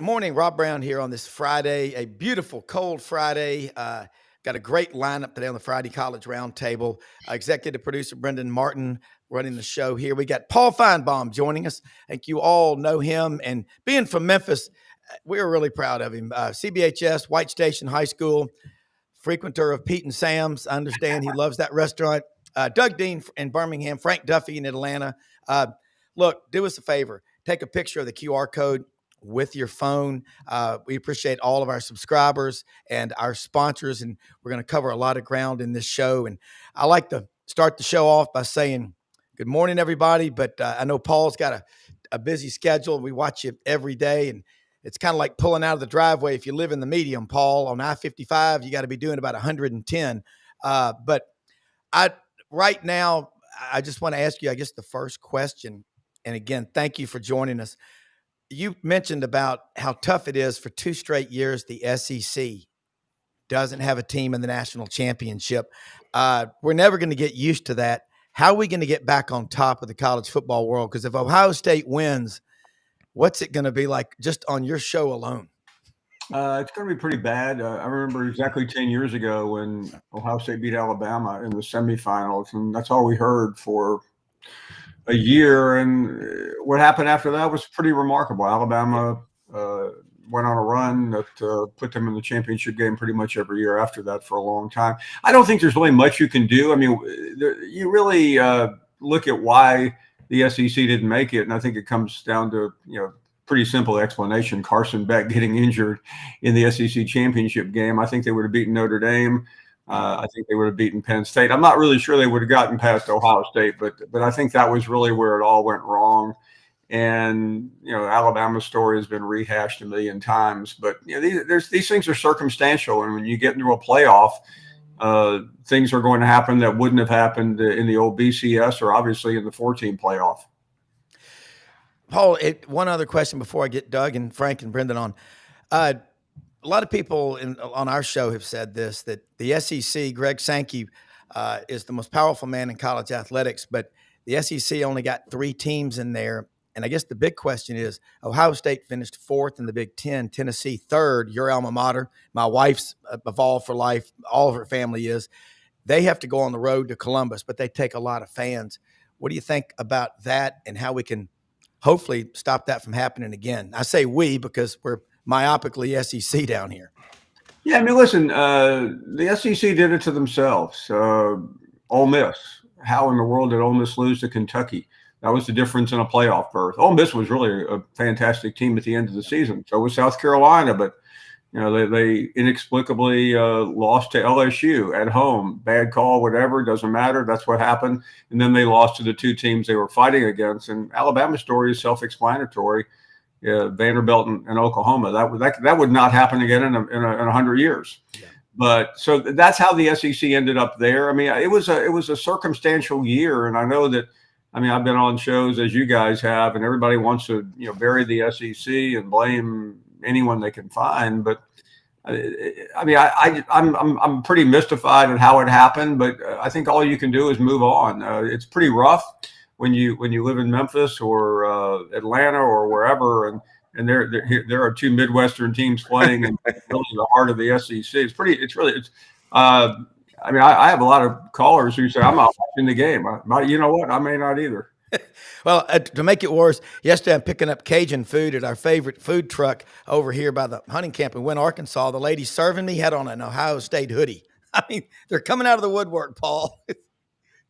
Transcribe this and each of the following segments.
morning. Rob Brown here on this Friday, a beautiful cold Friday. Got a great lineup today on the Friday College Roundtable. Executive producer Brendan Martin running the show here. We got Paul Finebaum joining us. I think you all know him. And being from Memphis, we're really proud of him. CBHS, White Station High School, frequenter of Pete and Sam's. I understand he loves that restaurant. Doug Dean in Birmingham, Frank Duffy in Atlanta. Look, do us a favor. Take a picture of the QR code with your phone. We appreciate all of our subscribers and our sponsors, and we're going to cover a lot of ground in this show. And I like to start the show off by saying good morning, everybody. But I know Paul's got a busy schedule. We watch you every day, and it's kind of like pulling out of the driveway. If you live in the medium, Paul, on I-55, you got to be doing about 110. But right now, I just want to ask you, I guess, the first question. And again, thank you for joining us. You mentioned about how tough it is for 2 straight years the SEC doesn't have a team in the national championship. We're never going to get used to that. How are we going to get back on top of the college football world? Because if Ohio State wins, what's it going to be like just on your show alone? It's going to be pretty bad. I remember exactly 10 years ago when Ohio State beat Alabama in the semifinals, and that's all we heard for a year. And what happened after that was pretty remarkable. Alabama went on a run that put them in the championship game pretty much every year after that for a long time. I don't think there's really much you can do. I mean, you really look at why the SEC didn't make it, and I think it comes down to, pretty simple explanation. Carson Beck getting injured in the SEC championship game. I think they would have beaten Notre Dame. I think they would have beaten Penn State. I'm not really sure they would have gotten past Ohio State, but I think that was really where it all went wrong. And, Alabama's story has been rehashed a million times, but these things are circumstantial. And when you get into a playoff, things are going to happen that wouldn't have happened in the old BCS or obviously in the 4-team playoff. Paul, one other question before I get Doug and Frank and Brendan on. A lot of people on our show have said this, that the SEC, Greg Sankey, is the most powerful man in college athletics, but the SEC only got 3 teams in there. And I guess the big question is, Ohio State finished 4th in the Big Ten, Tennessee 3rd, your alma mater. My wife's Evolved for Life, all of her family is. They have to go on the road to Columbus, but they take a lot of fans. What do you think about that and how we can hopefully stop that from happening again? I say we because we're myopically SEC down here. Yeah, I mean, listen, the SEC did it to themselves. Ole Miss, how in the world did Ole Miss lose to Kentucky? That was the difference in a playoff berth. Ole Miss was really a fantastic team at the end of the season. So was South Carolina, but they inexplicably lost to LSU at home. Bad call, whatever, doesn't matter. That's what happened. And then they lost to the 2 teams they were fighting against. And Alabama's story is self-explanatory. Vanderbilt and Oklahoma. That would not happen again in 100 years. Yeah. But so that's how the SEC ended up there. I mean, it was a circumstantial year, and I know that. I mean, I've been on shows as you guys have, and everybody wants to bury the SEC and blame anyone they can find. But I mean, I'm pretty mystified at how it happened. But I think all you can do is move on. It's pretty rough when you live in Memphis or Atlanta or wherever, and there are 2 Midwestern teams playing in really the heart of the SEC. I mean, I have a lot of callers who say I'm not watching the game. You know what? I may not either. Well, to make it worse, yesterday I'm picking up Cajun food at our favorite food truck over here by the hunting camp in Wynn, Arkansas. The lady serving me had on an Ohio State hoodie. I mean, they're coming out of the woodwork, Paul.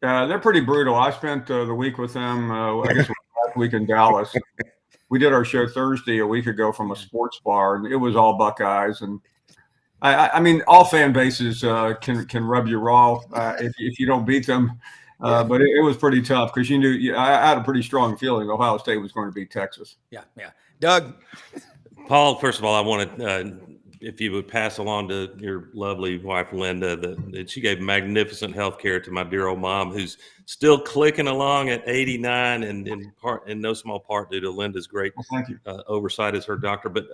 They're pretty brutal. I spent the week with them, I guess last week in Dallas. We did our show Thursday a week ago from a sports bar, and it was all Buckeyes. And I mean, all fan bases can rub you raw if you don't beat them. But it was pretty tough because I had a pretty strong feeling Ohio State was going to beat Texas. Yeah. Doug? Paul, first of all, I wanted if you would pass along to your lovely wife, Linda, that she gave magnificent health care to my dear old mom, who's still clicking along at 89, and in no small part due to Linda's great oversight as her doctor. But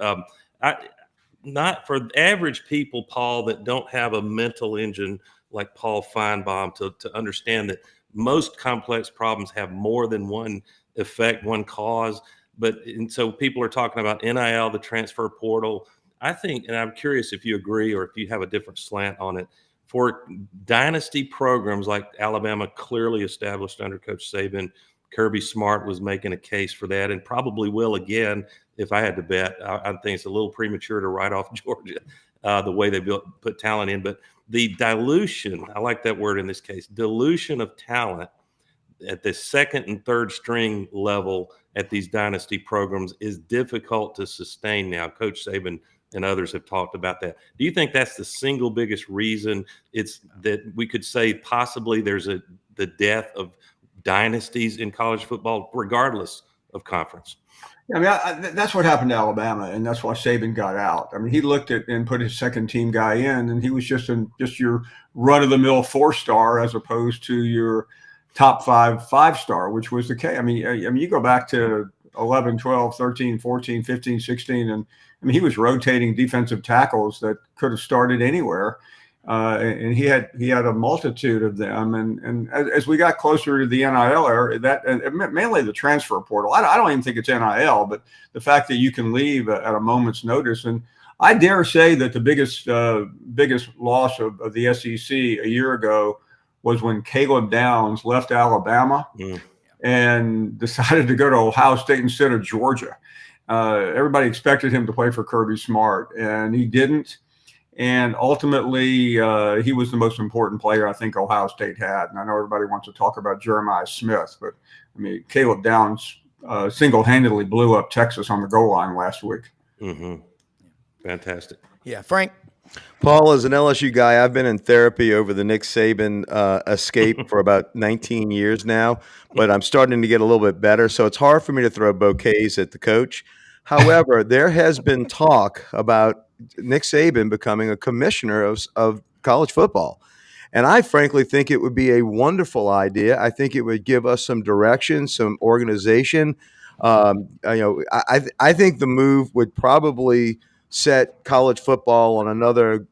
not for average people, Paul, that don't have a mental engine like Paul Finebaum to understand that most complex problems have more than one effect, one cause. and so people are talking about NIL, the transfer portal. I think, and I'm curious if you agree or if you have a different slant on it, for dynasty programs like Alabama clearly established under Coach Saban. Kirby Smart was making a case for that and probably will again. If I had to bet, I think it's a little premature to write off Georgia, the way they put talent in. But the dilution, I like that word in this case, dilution of talent at the second and third string level at these dynasty programs is difficult to sustain now. Coach Saban and others have talked about that. Do you think that's the single biggest reason it's that we could say possibly there's the death of dynasties in college football, regardless of conference? I mean, that's what happened to Alabama, and that's why Saban got out. I mean, he looked at and put his second team guy in, and he was just your run of the mill 4-star as opposed to your top 5-star, which was the case. I mean, you go back to 11, 12, 13, 14, 15, 16, and I mean, he was rotating defensive tackles that could have started anywhere. And he had a multitude of them. And as we got closer to the NIL era, and mainly the transfer portal, I don't even think it's NIL, but the fact that you can leave at a moment's notice. And I dare say that the biggest loss of the SEC a year ago was when Caleb Downs left Alabama and decided to go to Ohio State instead of Georgia. Everybody expected him to play for Kirby Smart, and he didn't. And ultimately, he was the most important player I think Ohio State had. And I know everybody wants to talk about Jeremiah Smith, but I mean, Caleb Downs single-handedly blew up Texas on the goal line last week. Mm-hmm. Fantastic. Yeah, Frank. Paul, as an LSU guy, I've been in therapy over the Nick Saban escape for about 19 years now, but I'm starting to get a little bit better. So it's hard for me to throw bouquets at the coach. However, there has been talk about Nick Saban becoming a commissioner of college football. And I frankly think it would be a wonderful idea. I think it would give us some direction, some organization. I think the move would probably set college football on another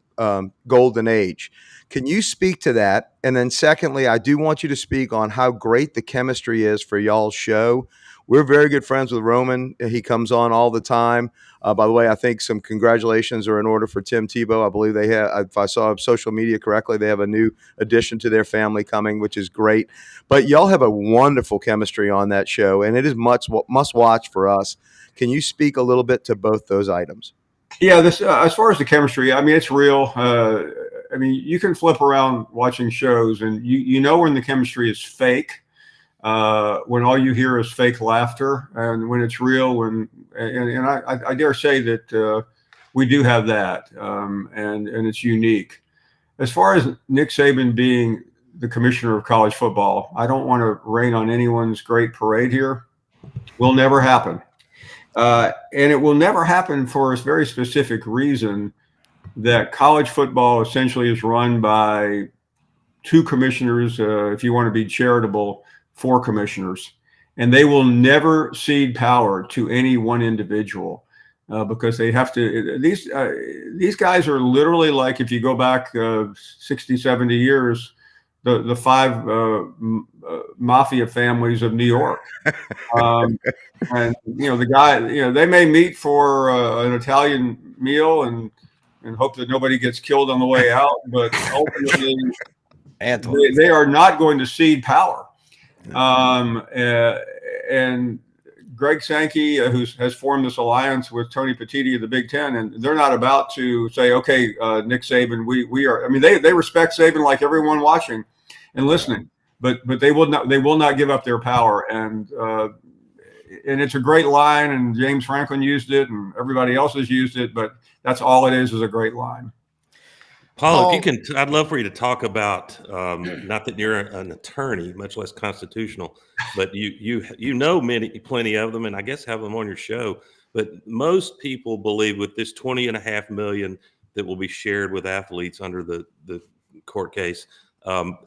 golden age. Can you speak to that? And then secondly, I do want you to speak on how great the chemistry is for y'all's show. We're very good friends with Roman. He comes on all the time. By the way, I think some congratulations are in order for Tim Tebow. I believe they have, if I saw social media correctly, they have a new addition to their family coming, which is great. But y'all have a wonderful chemistry on that show, and it is must watch for us. Can you speak a little bit to both those items? Yeah, this as far as the chemistry, I mean, it's real. I mean, you can flip around watching shows, and you know when the chemistry is fake, when all you hear is fake laughter, and when it's real. And I dare say that we do have that, and it's unique. As far as Nick Saban being the commissioner of college football, I don't want to rain on anyone's great parade here. Will never happen. And it will never happen for a very specific reason, that college football essentially is run by 2 commissioners, if you want to be charitable, 4 commissioners. And they will never cede power to any one individual because they have to. These guys are literally like, if you go back 60, 70 years, the 5 mafia families of New York. And, the guy, they may meet for an Italian meal and hope that nobody gets killed on the way out, but ultimately they are not going to cede power. And Greg Sankey, who has formed this alliance with Tony Petitti of the Big Ten, and they're not about to say, okay, Nick Saban, we are. I mean, they respect Saban like everyone watching and listening, but they will not give up their power. And it's a great line, and James Franklin used it, and everybody else has used it, but that's all it is a great line. Paul, if you can, I'd love for you to talk about, not that you're an attorney, much less constitutional, but you know plenty of them, and I guess have them on your show. But most people believe with this $20.5 million that will be shared with athletes under the court case,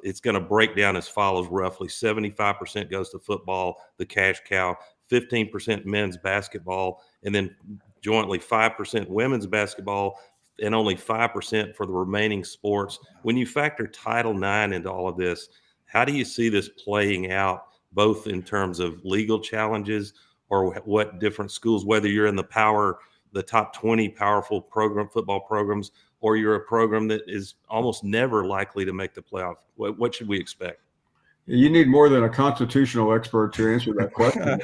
it's going to break down as follows roughly: 75% goes to football, the cash cow, 15% men's basketball, and then jointly 5% women's basketball, and only 5% for the remaining sports. When you factor Title IX into all of this, how do you see this playing out, both in terms of legal challenges or what different schools, whether you're in the top 20 powerful football programs, or you're a program that is almost never likely to make the playoff? What should we expect? You need more than a constitutional expert to answer that question.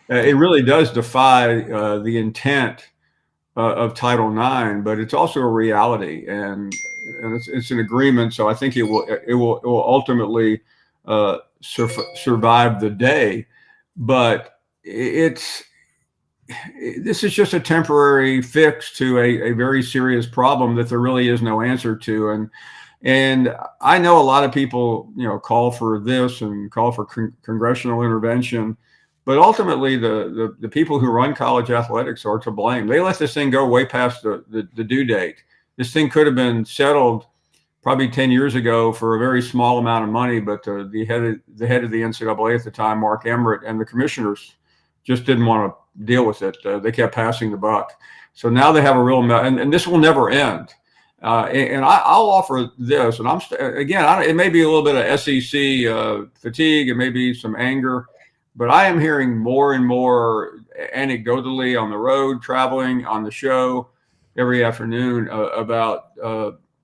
It really does defy the intent of Title IX, but it's also a reality, and it's an agreement. So I think it will ultimately survive the day. But this is just a temporary fix to a very serious problem that there really is no answer to. And I know a lot of people, call for this and call for congressional intervention, but ultimately the people who run college athletics are to blame. They let this thing go way past the due date. This thing could have been settled probably 10 years ago for a very small amount of money, but the head of the NCAA at the time, Mark Emmert, and the commissioners just didn't want to deal with it. They kept passing the buck. So now they have a real and this will never end. And I'll offer this, and it may be a little bit of SEC fatigue, it may be some anger, but I am hearing more and more anecdotally on the road, traveling, on the show every afternoon about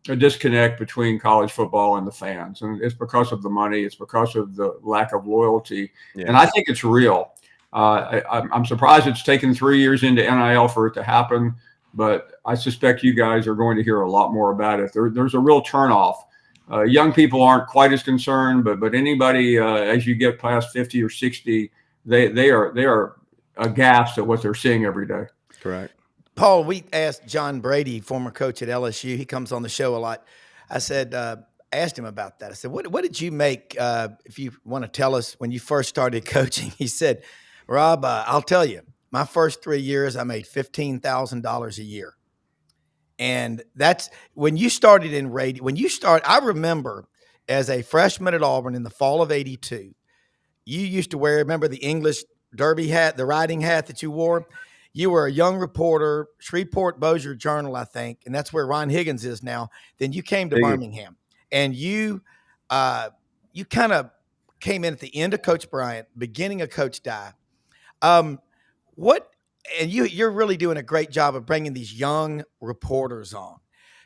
a disconnect between college football and the fans. And it's because of the money. It's because of the lack of loyalty. Yeah. And I think it's real. I'm surprised it's taken 3 years into NIL for it to happen, but I suspect you guys are going to hear a lot more about it. There's a real turnoff. Young people aren't quite as concerned, but anybody as you get past 50 or 60, they are aghast at what they're seeing every day. Correct. Paul, we asked John Brady, former coach at LSU. He comes on the show a lot. I said, asked him about that. I said, what did you make, if you want to tell us, when you first started coaching? He said, Rob, I'll tell you, my first 3 years, I made $15,000 a year. And that's when you started in radio. I remember as a freshman at Auburn in the fall of '82, you used to remember the English derby hat, the riding hat that you wore? You were a young reporter, Shreveport Bossier Journal, I think, and that's where Ron Higgins is now. Then you came to Birmingham, and you kind of came in at the end of Coach Bryant, beginning of Coach Dye. And you're really doing a great job of bringing these young reporters on.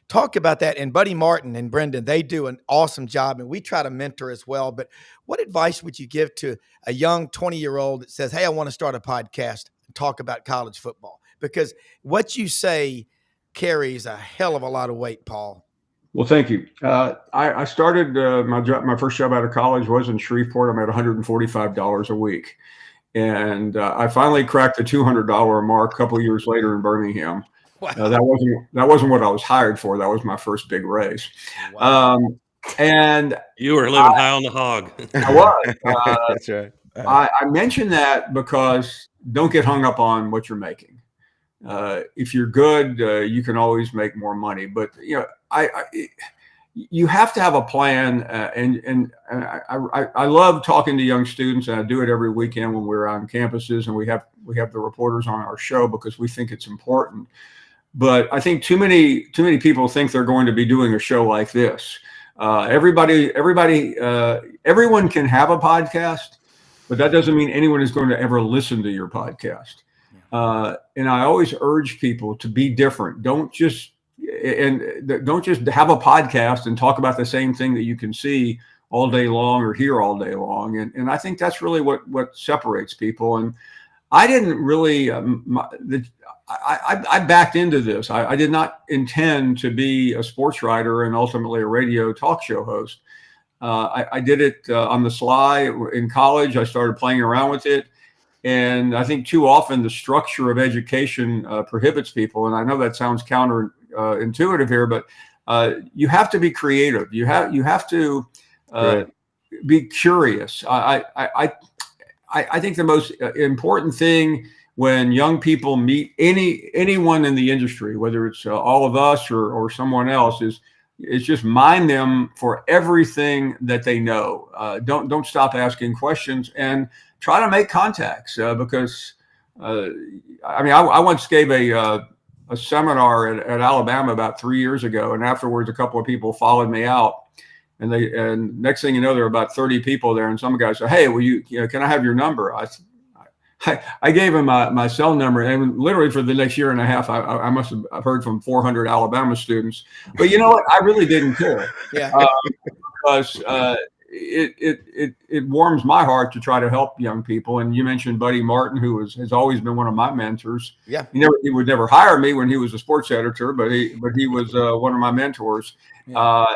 Talk about that. And Buddy Martin and Brendan, they do an awesome job, and we try to mentor as well. But what advice would you give to a young 20-year-old that says, hey, I want to start a podcast and talk about college football? Because what you say carries a hell of a lot of weight, Paul. Well, thank you. I started my first job out of college was in Shreveport. I'm at $145 a week. And I finally cracked the $200 mark a couple of years later in Birmingham. Wow. That wasn't what I was hired for. That was my first big raise. Wow. And you were living high on the hog. I was. That's right. I mentioned that because don't get hung up on what you're making. If you're good, you can always make more money. But you have to have a plan, and I love talking to young students, and I do it every weekend when we're on campuses, and we have the reporters on our show because we think it's important. But I think too many people think they're going to be doing a show like this. Everyone can have a podcast, but that doesn't mean anyone is going to ever listen to your podcast. And I always urge people to be different. Don't just have a podcast and talk about the same thing that you can see all day long or hear all day long. And I think that's really what separates people. And I didn't really, I backed into this. I did not intend to be a sports writer and ultimately a radio talk show host. I did it on the sly in college. I started playing around with it. And I think too often the structure of education prohibits people. And I know that sounds counterintuitive here, but you have to be creative. You have to be curious. I think the most important thing when young people meet anyone in the industry, whether it's all of us or someone else, is just mine them for everything that they know. Don't stop asking questions and try to make contacts because I once gave a seminar at Alabama about 3 years ago, and afterwards a couple of people followed me out, and next thing you know, there were about 30 people there, and some guy said, "Hey, can I have your number?" I gave him my cell number, and literally for the next year and a half, I must have heard from 400 Alabama students. But you know what? I really didn't care. Yeah. Because it warms my heart to try to help young people. And you mentioned Buddy Martin, who has always been one of my mentors. Yeah. He would never hire me when he was a sports editor, but he was one of my mentors. Yeah.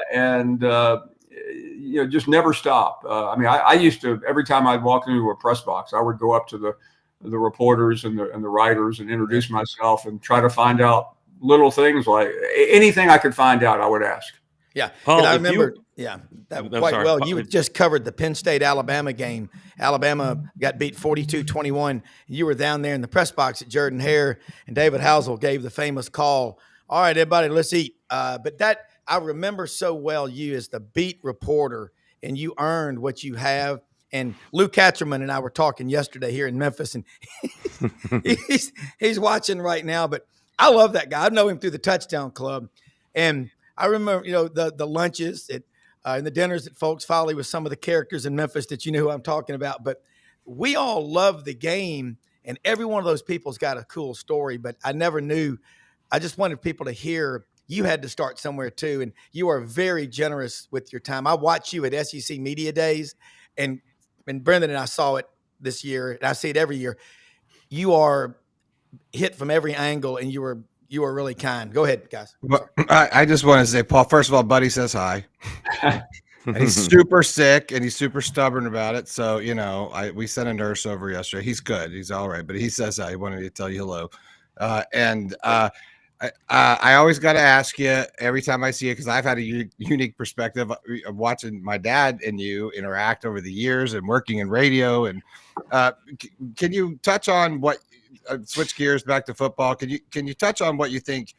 Just never stop. I used to, every time I'd walk into a press box, I would go up to the reporters and the writers and introduce myself and try to find out little things, like anything I could find out, I would ask. Yeah. Paul, and I if you- remember, that I'm quite sorry. well. You just covered the Penn State Alabama game. Alabama got beat 42-21. You were down there in the press box at Jordan Hare, and David Housel gave the famous call, "All right, everybody, let's eat." But that, I remember so well you as the beat reporter, and you earned what you have. And Lou Katcherman and I were talking yesterday here in Memphis, and he's watching right now. But I love that guy. I know him through the Touchdown Club, and I remember, the lunches and the dinners at Folks Folly with some of the characters in Memphis that you know who I'm talking about. But we all love the game, and every one of those people's got a cool story. But I never knew. I just wanted people to hear you had to start somewhere too, and you are very generous with your time. I watch you at SEC Media Days, and Brendan and I saw it this year, and I see it every year. You are hit from every angle, and you are really kind. Go ahead, guys. Well, I just want to say, Paul, first of all, Buddy says hi. And he's super sick and he's super stubborn about it. So, we sent a nurse over yesterday. He's good. He's all right. But he says hi. He wanted to tell you hello. I always got to ask you every time I see you, because I've had a unique perspective of watching my dad and you interact over the years and working in radio. And can you touch on what switch gears back to football? Can you touch on what you think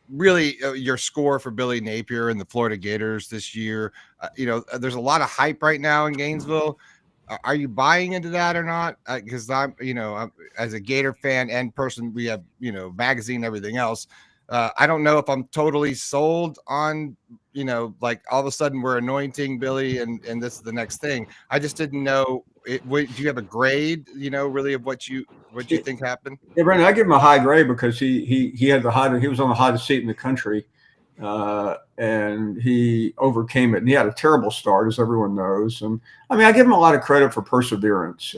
your score for Billy Napier and the Florida Gators this year? There's a lot of hype right now in Gainesville. Are you buying into that or not? Because I'm as a Gator fan and person, we have, magazine, everything else. I don't know if I'm totally sold on, like all of a sudden we're anointing Billy and this is the next thing. I just didn't know. Do you have a grade, really of what you think happened? Yeah, Brandon, I give him a high grade because he was on the hottest seat in the country. And he overcame it, and he had a terrible start, as everyone knows. And I give him a lot of credit for perseverance.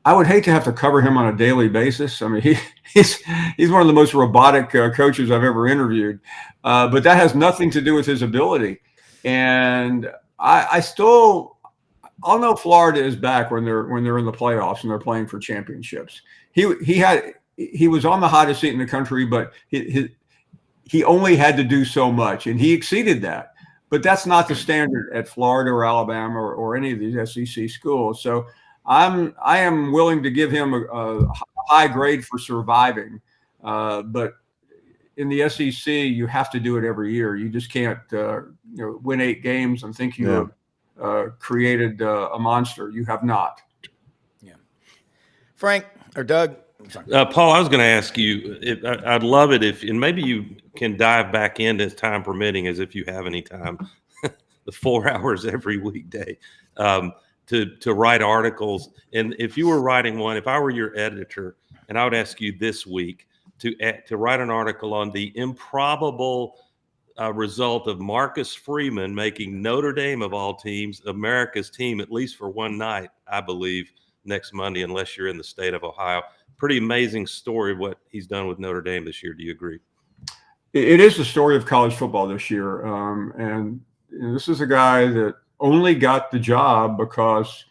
I would hate to have to cover him on a daily basis. He's one of the most robotic coaches I've ever interviewed, but that has nothing to do with his ability. And I'll know Florida is back when they're in the playoffs and they're playing for championships. He was on the hottest seat in the country, but he only had to do so much, and he exceeded that. But that's not the standard at Florida or Alabama or any of these SEC schools. So I am willing to give him a high grade for surviving. But in the SEC, you have to do it every year. You just can't win 8 games and think you have created a monster. You have not. Yeah. Frank or Doug? Paul, I was going to ask you, I'd love it if, and maybe you can dive back into time permitting, as if you have any time, the 4 hours every weekday, to write articles. And if you were writing one, if I were your editor, and I would ask you this week to write an article on the improbable result of Marcus Freeman making Notre Dame, of all teams, America's team, at least for one night, I believe, next Monday, unless you're in the state of Ohio. Pretty amazing story of what he's done with Notre Dame this year. Do you agree? It is the story of college football this year. And this is a guy that only got the job because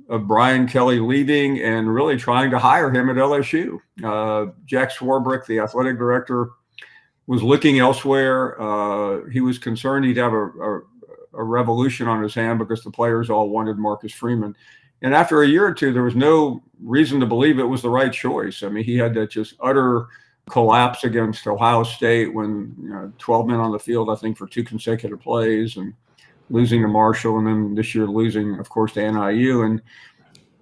of Brian Kelly leaving and really trying to hire him at LSU. Jack Swarbrick, the athletic director, was looking elsewhere. He was concerned he'd have a revolution on his hand because the players all wanted Marcus Freeman. And after a year or two, there was no reason to believe it was the right choice. He had that just utter collapse against Ohio State when 12 men on the field, I think, for 2 consecutive plays, and losing to Marshall, and then this year losing, of course, to NIU. And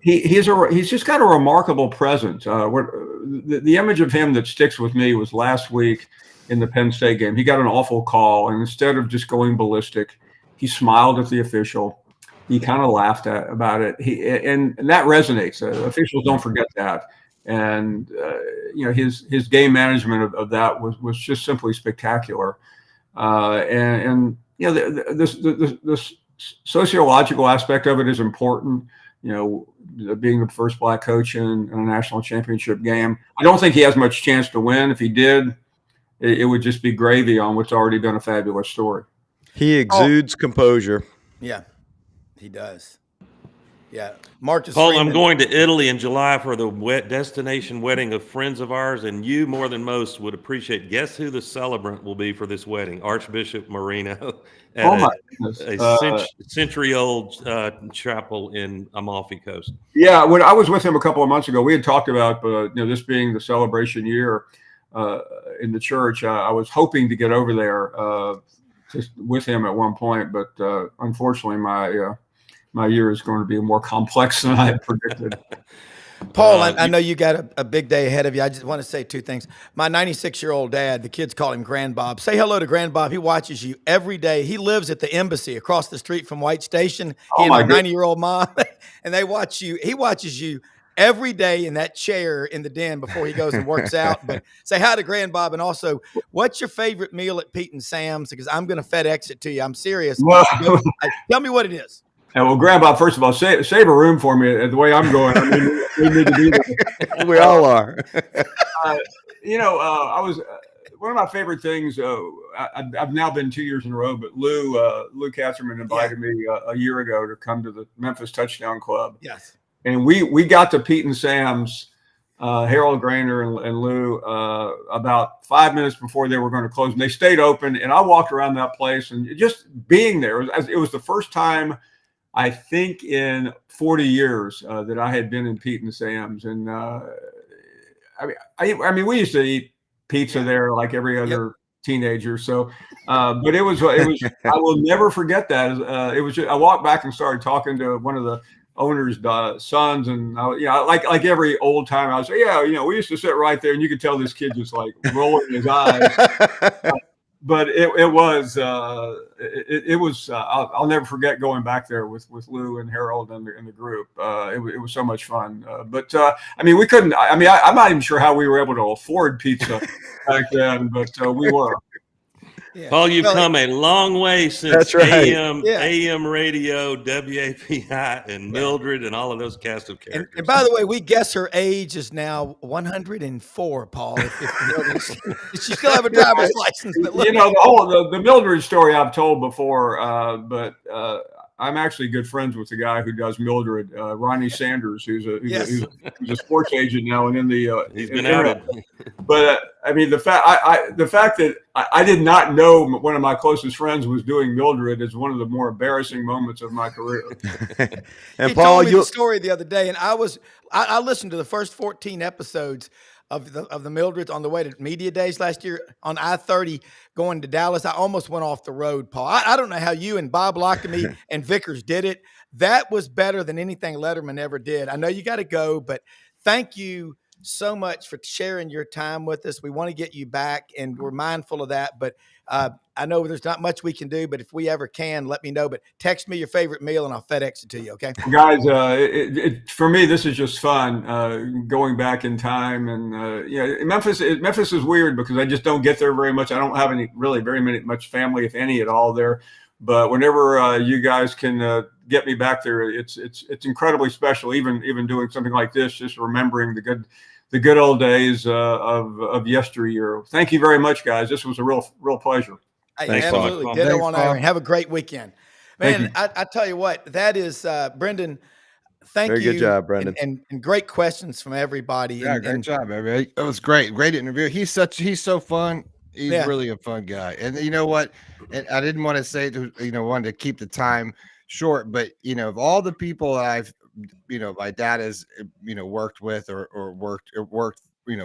he's just got a remarkable presence. The image of him that sticks with me was last week in the Penn State game. He got an awful call, and instead of just going ballistic, he smiled at the official. he kind of laughed about it. And that resonates. Officials don't forget that. And his game management of that was just simply spectacular. And the sociological aspect of it is important. Being the first black coach in a national championship game. I don't think he has much chance to win. If he did, it would just be gravy on what's already been a fabulous story. He exudes composure. Yeah, he does. Yeah, Marcus Paul, Freeman. I'm going to Italy in July for the destination wedding of friends of ours, and you more than most would appreciate. Guess who the celebrant will be for this wedding? Archbishop Marino at a century-old chapel in Amalfi Coast. Yeah, when I was with him a couple of months ago, we had talked about this being the celebration year in the church. I was hoping to get over there just with him at one point, but unfortunately, my year is going to be more complex than I had predicted. Paul, I know you got a big day ahead of you. I just want to say two things. My 96-year-old dad, the kids call him Grand Bob. Say hello to Grand Bob. He watches you every day. He lives at the embassy across the street from White Station. He and my 90-year-old mom, and they watch you. He watches you every day in that chair in the den before he goes and works out. But say hi to Grand Bob. And also, what's your favorite meal at Pete and Sam's? Because I'm going to FedEx it to you. I'm serious. Well, tell me what it is. Well, Grandpa, first of all, save a room for me. The way I'm going, I mean, we need to be there. We all are. I was one of my favorite things. I've now been 2 years in a row, but Lou Katherman invited me a year ago to come to the Memphis Touchdown Club. Yes, and we got to Pete and Sam's, Harold Grainer and Lou, about 5 minutes before they were going to close, and they stayed open. And I walked around that place, and just being there, it was the first time, I think, in 40 years that I had been in Pete and Sam's. And I mean, we used to eat pizza there like every other teenager. So, but it was, I will never forget that. It was just, I walked back and started talking to one of the owner's sons, and like every old time, I was like, we used to sit right there, and you could tell this kid just like rolling his eyes. But it was I'll never forget going back there with Lou and Harold and the group. It was so much fun. But I mean, we couldn't. I mean, I'm not even sure how we were able to afford pizza back then, but we were. Yeah. Paul, you've come a long way since AM radio, WAPI, and Mildred, and all of those cast of characters. And by the way, we guess her age is now 104, Paul. If she still have a driver's license. But the Mildred story I've told before, but I'm actually good friends with the guy who does Mildred, Ronnie Sanders, who's a sports agent now, and he's been outed. But I mean, the fact that I did not know one of my closest friends was doing Mildred is one of the more embarrassing moments of my career. And he Paul, told me the story the other day, and I listened to the first 14 episodes of the Mildreds on the way to media days last year on I-30 going to Dallas. I almost went off the road, Paul. I don't know how you and Bob Lockamy and Vickers did it. That was better than anything Letterman ever did. I know you got to go, but thank you so much for sharing your time with us. We want to get you back, and we're mindful of that. But I know there's not much we can do, but if we ever can, let me know. But text me your favorite meal, and I'll FedEx it to you, okay? Guys, for me, this is just fun, going back in time. And, Memphis is weird because I just don't get there very much. I don't have much family, if any, at all there. But whenever you guys can get me back there, it's incredibly special, even doing something like this, just remembering the good old days of yesteryear. Thank you very much, guys. This was a real pleasure. Thanks, absolutely. Ditto on Iron. Have a great weekend. Man, I tell you what, that is Brendan. Thank you. Very good job, Brendan. And great questions from everybody. Yeah, great job, everybody. It was great. Great interview. He's so fun. He's really a fun guy. And you know what? And I didn't want to say, wanted to keep the time short, but of all the people I've, my dad has, worked with or worked,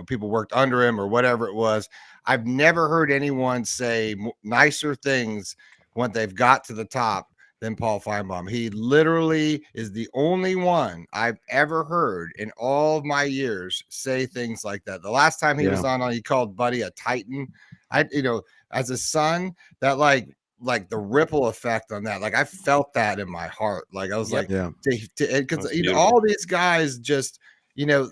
people worked under him or whatever it was. I've never heard anyone say nicer things when they've got to the top than Paul Finebaum. He literally is the only one I've ever heard in all of my years say things like that. The last time he was on, he called Buddy a Titan. As a son, that like the ripple effect on that. Like I felt that in my heart. Like I was like, Yeah. because That's you know, beautiful. all these guys just, you know,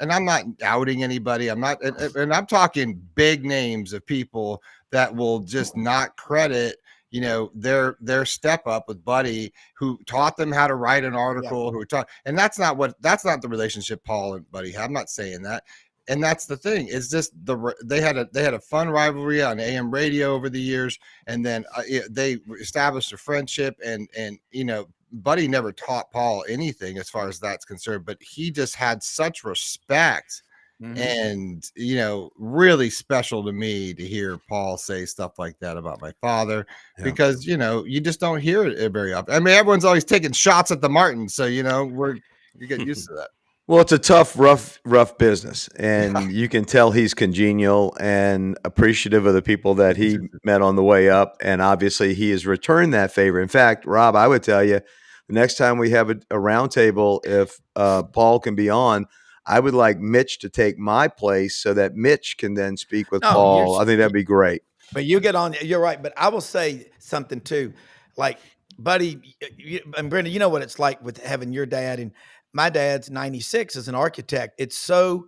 and I'm not outing anybody. I'm not, and I'm talking big names of people that will just not credit, you know, their step up with Buddy, who taught them how to write an article, who taught, and that's not the relationship Paul and Buddy had. I'm not saying that. And that's the thing. It's just they had a fun rivalry on AM radio over the years, and then they established a friendship. And you know, Buddy never taught Paul anything as far as that's concerned, but he just had such respect. And you know, really special to me to hear Paul say stuff like that about my father, because you know, you just don't hear it very often. I mean, everyone's always taking shots at the Martins, so you know, you get used to that. Well, it's a tough, rough business, and you can tell he's congenial and appreciative of the people that he met on the way up, and obviously he has returned that favor. In fact, Rob, I would tell you, the next time we have a round table, if Paul can be on, I would like Mitch to take my place so that Mitch can then speak with Paul. I think that'd be great. But you get on, you're right. But I will say something too, like, Buddy, and Brenda, you know what it's like with having your dad, and my dad's 96 as an architect. It's so,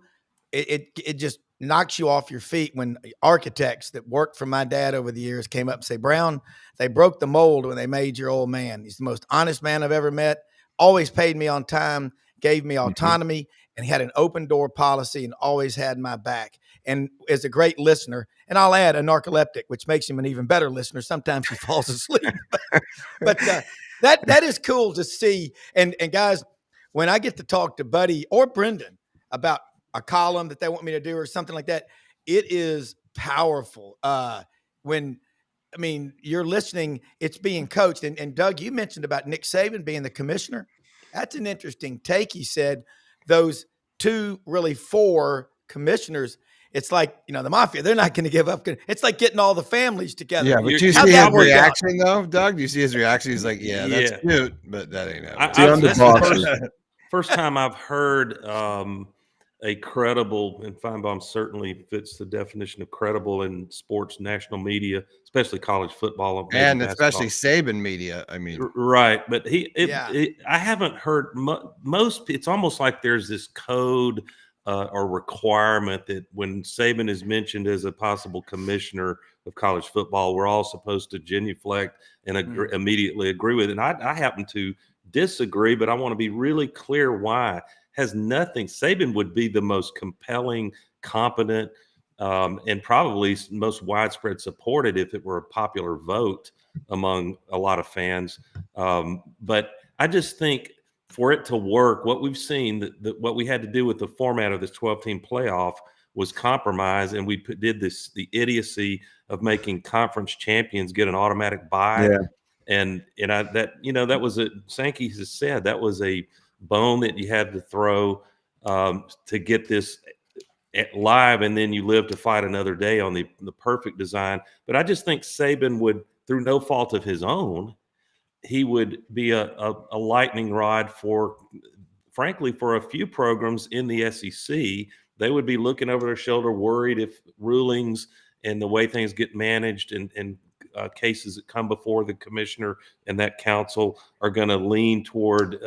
it just knocks you off your feet when architects that worked for my dad over the years came up and say, Brown, they broke the mold when they made your old man. He's the most honest man I've ever met. Always paid me on time, gave me autonomy, and he had an open door policy and always had my back. And is a great listener. And I'll add a narcoleptic, which makes him an even better listener. Sometimes he falls asleep. but that is cool to see. And guys, when I get to talk to Buddy or Brendan about a column that they want me to do or something like that, it is powerful. When, I mean, you're listening, it's being coached. And Doug, you mentioned about Nick Saban being the commissioner. That's an interesting take. He said those two, really four commissioners, it's like, you know, the mafia, they're not going to give up. It's like getting all the families together. Yeah, but you How'd see that his work out? reaction though, Doug? Do you see his reaction? He's like, yeah, that's cute, but that ain't That's the underboxes. first time I've heard a credible, and Finebaum certainly fits the definition of credible in sports national media, especially college football and especially Saban media. I mean, right, but I haven't heard most. It's almost like there's this code or requirement that when Saban is mentioned as a possible commissioner of college football, we're all supposed to genuflect and immediately agree with it. And I happen to disagree, but I want to be really clear why. Has nothing. Saban would be the most compelling, competent, and probably most widespread supported if it were a popular vote among a lot of fans. But I just think for it to work, what we've seen, what we had to do with the format of this 12-team playoff was compromise, and we did the idiocy of making conference champions get an automatic bye. Yeah. And that was Sankey has said that was a bone that you had to throw to get this live, and then you live to fight another day on the perfect design. But I just think Saban would, through no fault of his own, he would be a lightning rod frankly, for a few programs in the SEC. They would be looking over their shoulder, worried if rulings and the way things get managed and cases that come before the commissioner and that council are going to lean toward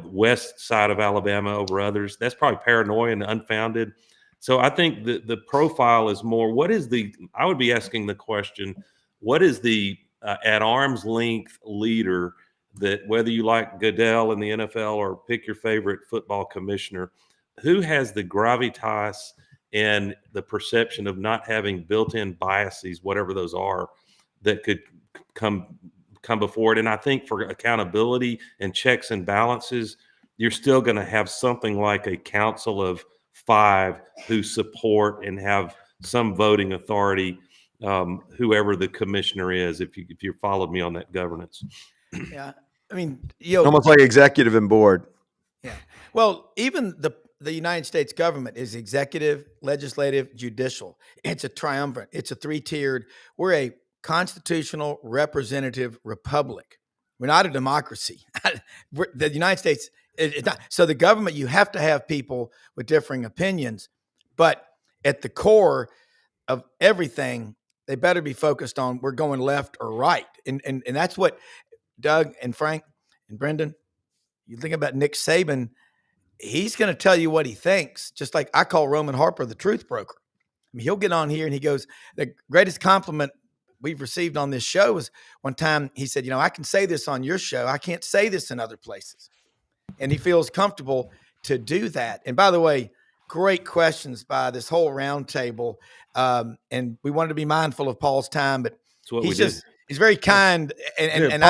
west side of Alabama over others. That's probably paranoia and unfounded. So I think the profile is more, I would be asking the question, what is the at arm's length leader that, whether you like Goodell in the NFL or pick your favorite football commissioner, who has the gravitas and the perception of not having built-in biases, whatever those are, that could come before it. And I think for accountability and checks and balances, you're still going to have something like a council of 5 who support and have some voting authority, whoever the commissioner is, if you followed me on that governance. Yeah. I mean, almost like executive and board. Yeah. Well, even the United States government is executive, legislative, judicial. It's a triumvirate. It's a 3-tiered. We're a constitutional representative republic. We're not a democracy. The United States is not. So the government, you have to have people with differing opinions, but at the core of everything, they better be focused on we're going left or right. And that's what Doug and Frank and Brendan, you think about Nick Saban, he's going to tell you what he thinks, just like I call Roman Harper the truth broker. I mean, he'll get on here and he goes, the greatest compliment we've received on this show was one time he said, I can say this on your show. I can't say this in other places. And he feels comfortable to do that. And by the way, great questions by this whole round table. And we wanted to be mindful of Paul's time, but he's very kind. And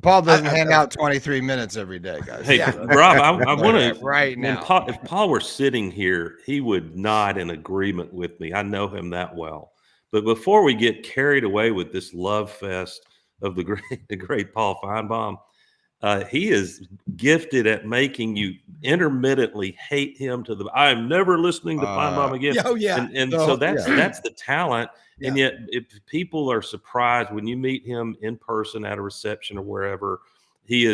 Paul doesn't hand out 23 minutes every day, guys. Hey, Rob, I want to right now. If Paul were sitting here, he would nod in agreement with me. I know him that well. But before we get carried away with this love fest of the great Paul Finebaum, he is gifted at making you intermittently hate him I am never listening to Finebaum again. Oh yeah. And so that's the talent. Yeah. And yet if people are surprised when you meet him in person at a reception or wherever, he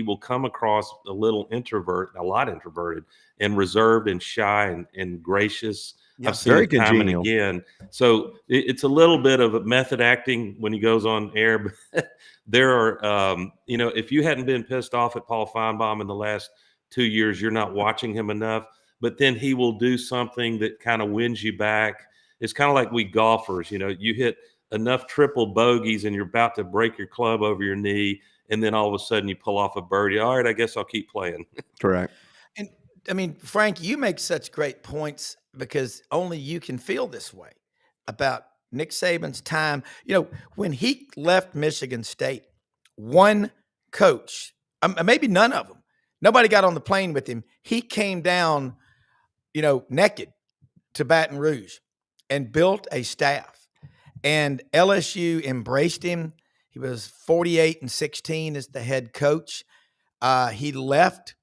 will come across a lot introverted and reserved and shy and gracious. Yeah, I've seen it time and again. So it's a little bit of a method acting when he goes on air. But there are, if you hadn't been pissed off at Paul Finebaum in the last 2 years, you're not watching him enough. But then he will do something that kind of wins you back. It's kind of like we golfers. You hit enough triple bogeys and you're about to break your club over your knee. And then all of a sudden you pull off a birdie. All right, I guess I'll keep playing. Correct. And I mean, Frank, you make such great points because only you can feel this way about Nick Saban's time. When he left Michigan State, one coach, maybe none of them, nobody got on the plane with him. He came down, naked to Baton Rouge and built a staff. And LSU embraced him. He was 48-16 as the head coach. He left,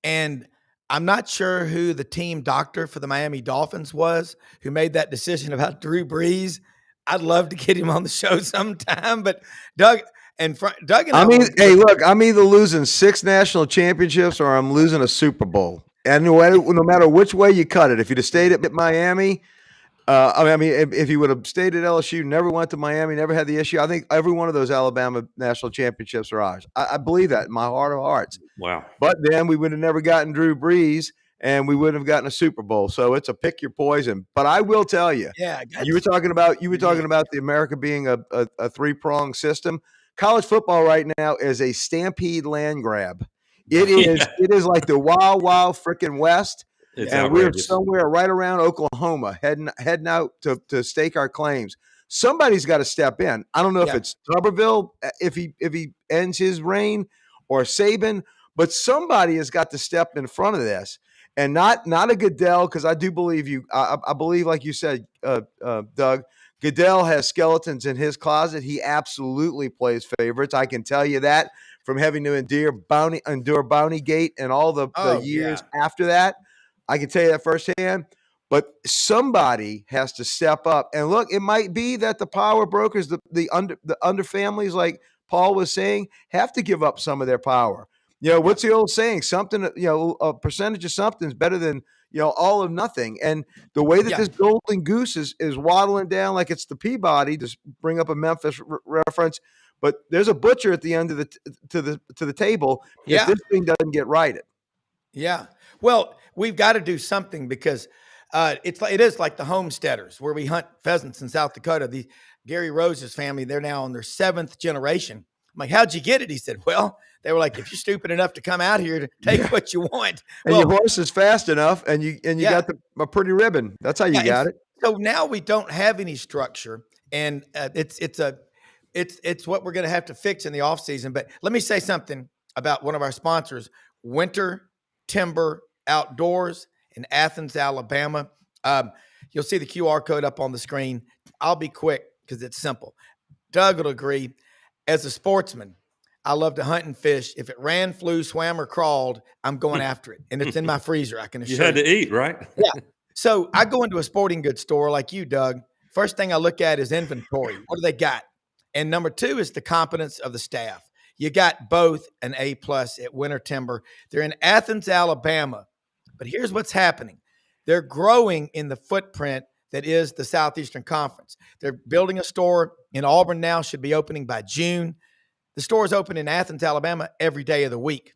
and I'm not sure who the team doctor for the Miami Dolphins was who made that decision about Drew Brees. I'd love to get him on the show sometime, but Doug and look, I'm either losing 6 national championships or I'm losing a Super Bowl. And no matter which way you cut it, if you'd have stayed at Miami, if you would have stayed at LSU, never went to Miami, never had the issue, I think every one of those Alabama national championships are ours. I believe that in my heart of hearts. Wow. But then we would have never gotten Drew Brees and we wouldn't have gotten a Super Bowl. So it's a pick your poison. But I will tell you, you were talking about the America being a 3-pronged system. College football right now is a stampede land grab. It is like the wild freaking West. And we're somewhere right around Oklahoma heading out to stake our claims. Somebody's got to step in. I don't know if it's Tuberville, if he ends his reign, or Saban, but somebody has got to step in front of this. And not a Goodell, because I do believe you. I believe, like you said, Doug, Goodell has skeletons in his closet. He absolutely plays favorites. I can tell you that from having to endure Bounty Gate and all the years after that. I can tell you that firsthand. But somebody has to step up. And look, it might be that the power brokers, the under families, like Paul was saying, have to give up some of their power. What's the old saying? Something, a percentage of something is better than, all of nothing. And the way that this golden goose is waddling down like it's the Peabody, to bring up a Memphis reference, but there's a butcher at the end of the table if this thing doesn't get righted. Yeah. Well, we've got to do something because it is like the homesteaders where we hunt pheasants in South Dakota. The Gary Rose's family, they're now on their 7th generation. I'm like, how'd you get it? He said, well, they were like, if you're stupid enough to come out here to take what you want. And your horse is fast enough and you got a pretty ribbon. That's how you got it. So now we don't have any structure, and it's what we're going to have to fix in the off season. But let me say something about one of our sponsors, Winter Timber Outdoors in Athens, Alabama. You'll see the QR code up on the screen. I'll be quick because it's simple. Doug will agree. As a sportsman, I love to hunt and fish. If it ran, flew, swam, or crawled, I'm going after it. And it's in my freezer, I can assure you. You had to eat, right? Yeah. So I go into a sporting goods store like you, Doug. First thing I look at is inventory. What do they got? And number 2 is the competence of the staff. You got both an A+ at Winter Timber. They're in Athens, Alabama. But here's what's happening. They're growing in the footprint. that is the Southeastern Conference. They're building a store in Auburn now, should be opening by June. The store is open in Athens, Alabama, every day of the week.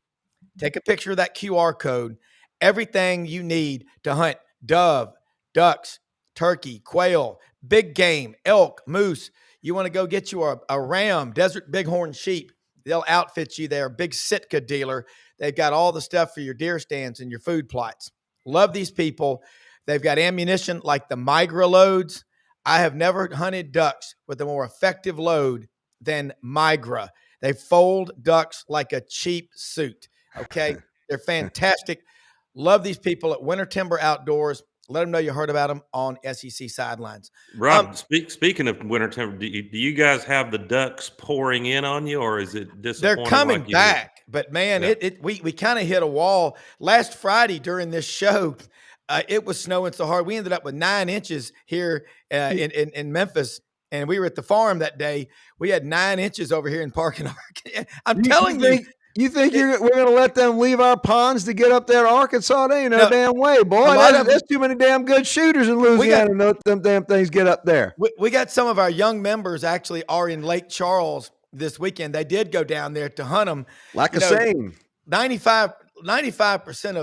Take a picture of that QR code. Everything you need to hunt dove, ducks, turkey, quail, big game, elk, moose. You want to go get you a ram, desert bighorn sheep. They'll outfit you there. Big Sitka dealer. They've got all the stuff for your deer stands and your food plots. Love these people. They've got ammunition like the Migra loads. I have never hunted ducks with a more effective load than Migra. They fold ducks like a cheap suit. Okay. They're fantastic. Love these people at Winter Timber Outdoors. Let them know you heard about them on SEC Sidelines. Rob, speaking of winter temper, do you guys have the ducks pouring in on you, or is it disappointing? They're coming like back, but man, Yeah. we kind of hit a wall last Friday during this show. It was snowing so hard. We ended up with 9 inches here in Memphis, and we were at the farm that day. We had 9 inches over here in Park and Ark. I'm telling you. You think we're going to let them leave our ponds to get up there to Arkansas? They ain't no damn way, boy. There's too many damn good shooters in Louisiana to let them damn things get up there. We got some of our young members actually are in Lake Charles this weekend. They did go down there to hunt them. Like a saying. 95%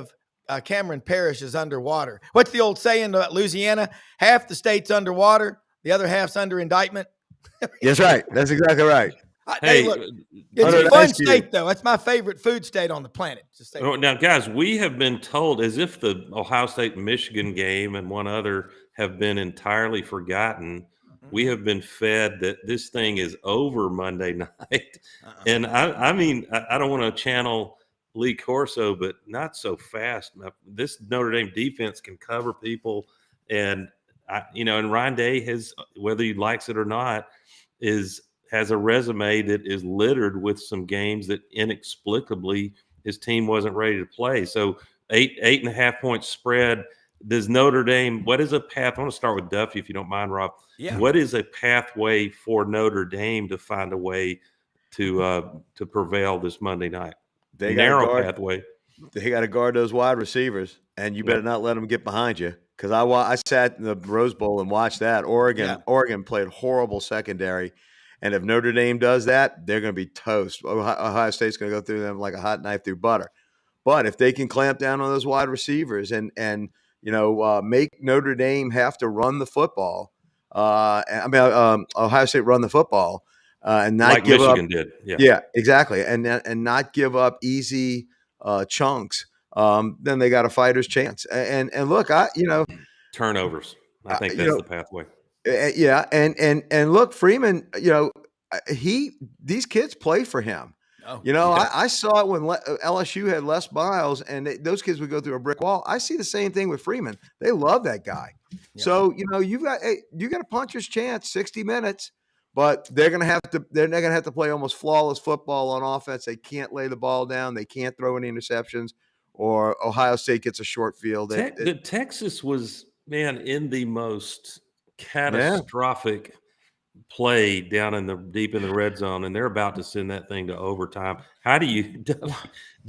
of Cameron Parish is underwater. What's the old saying about Louisiana? Half the state's underwater, the other half's under indictment. That's right. That's exactly right. Hey, look, it's a fun state, though. It's my favorite food state on the planet. Now, guys, we have been told, as if the Ohio State-Michigan game and one other have been entirely forgotten, we have been fed that this thing is over Monday night. And I mean, I don't want to channel Lee Corso, but not so fast. This Notre Dame defense can cover people. And, and Ryan Day has, whether he likes it or not, has a resume that is littered with some games that inexplicably his team wasn't ready to play. So 8.5 point spread. Does Notre Dame, what is a path? I want to start with Duffy, if you don't mind, Rob. Yeah. What is a pathway for Notre Dame to find a way to prevail this Monday night? Narrow pathway. They got to guard those wide receivers, and you better not let them get behind you. Because I sat in the Rose Bowl and watched that. Oregon played horrible secondary. And if Notre Dame does that, they're going to be toast. Ohio State's going to go through them like a hot knife through butter. But if they can clamp down on those wide receivers and make Notre Dame have to run the football, Ohio State run the football and not like give Michigan up. Did. Yeah, exactly. And not give up easy chunks. Then they got a fighter's chance. And look, turnovers. I think that's the pathway. Yeah, and look, Freeman, these kids play for him. Oh, I saw it when LSU had Les Miles, and those kids would go through a brick wall. I see the same thing with Freeman. They love that guy. Yeah. So you got a puncher's chance, 60 minutes, but they're gonna have to play almost flawless football on offense. They can't lay the ball down. They can't throw any interceptions, or Ohio State gets a short field. Texas was in the most catastrophic play down deep in the red zone, and they're about to send that thing to overtime. How do you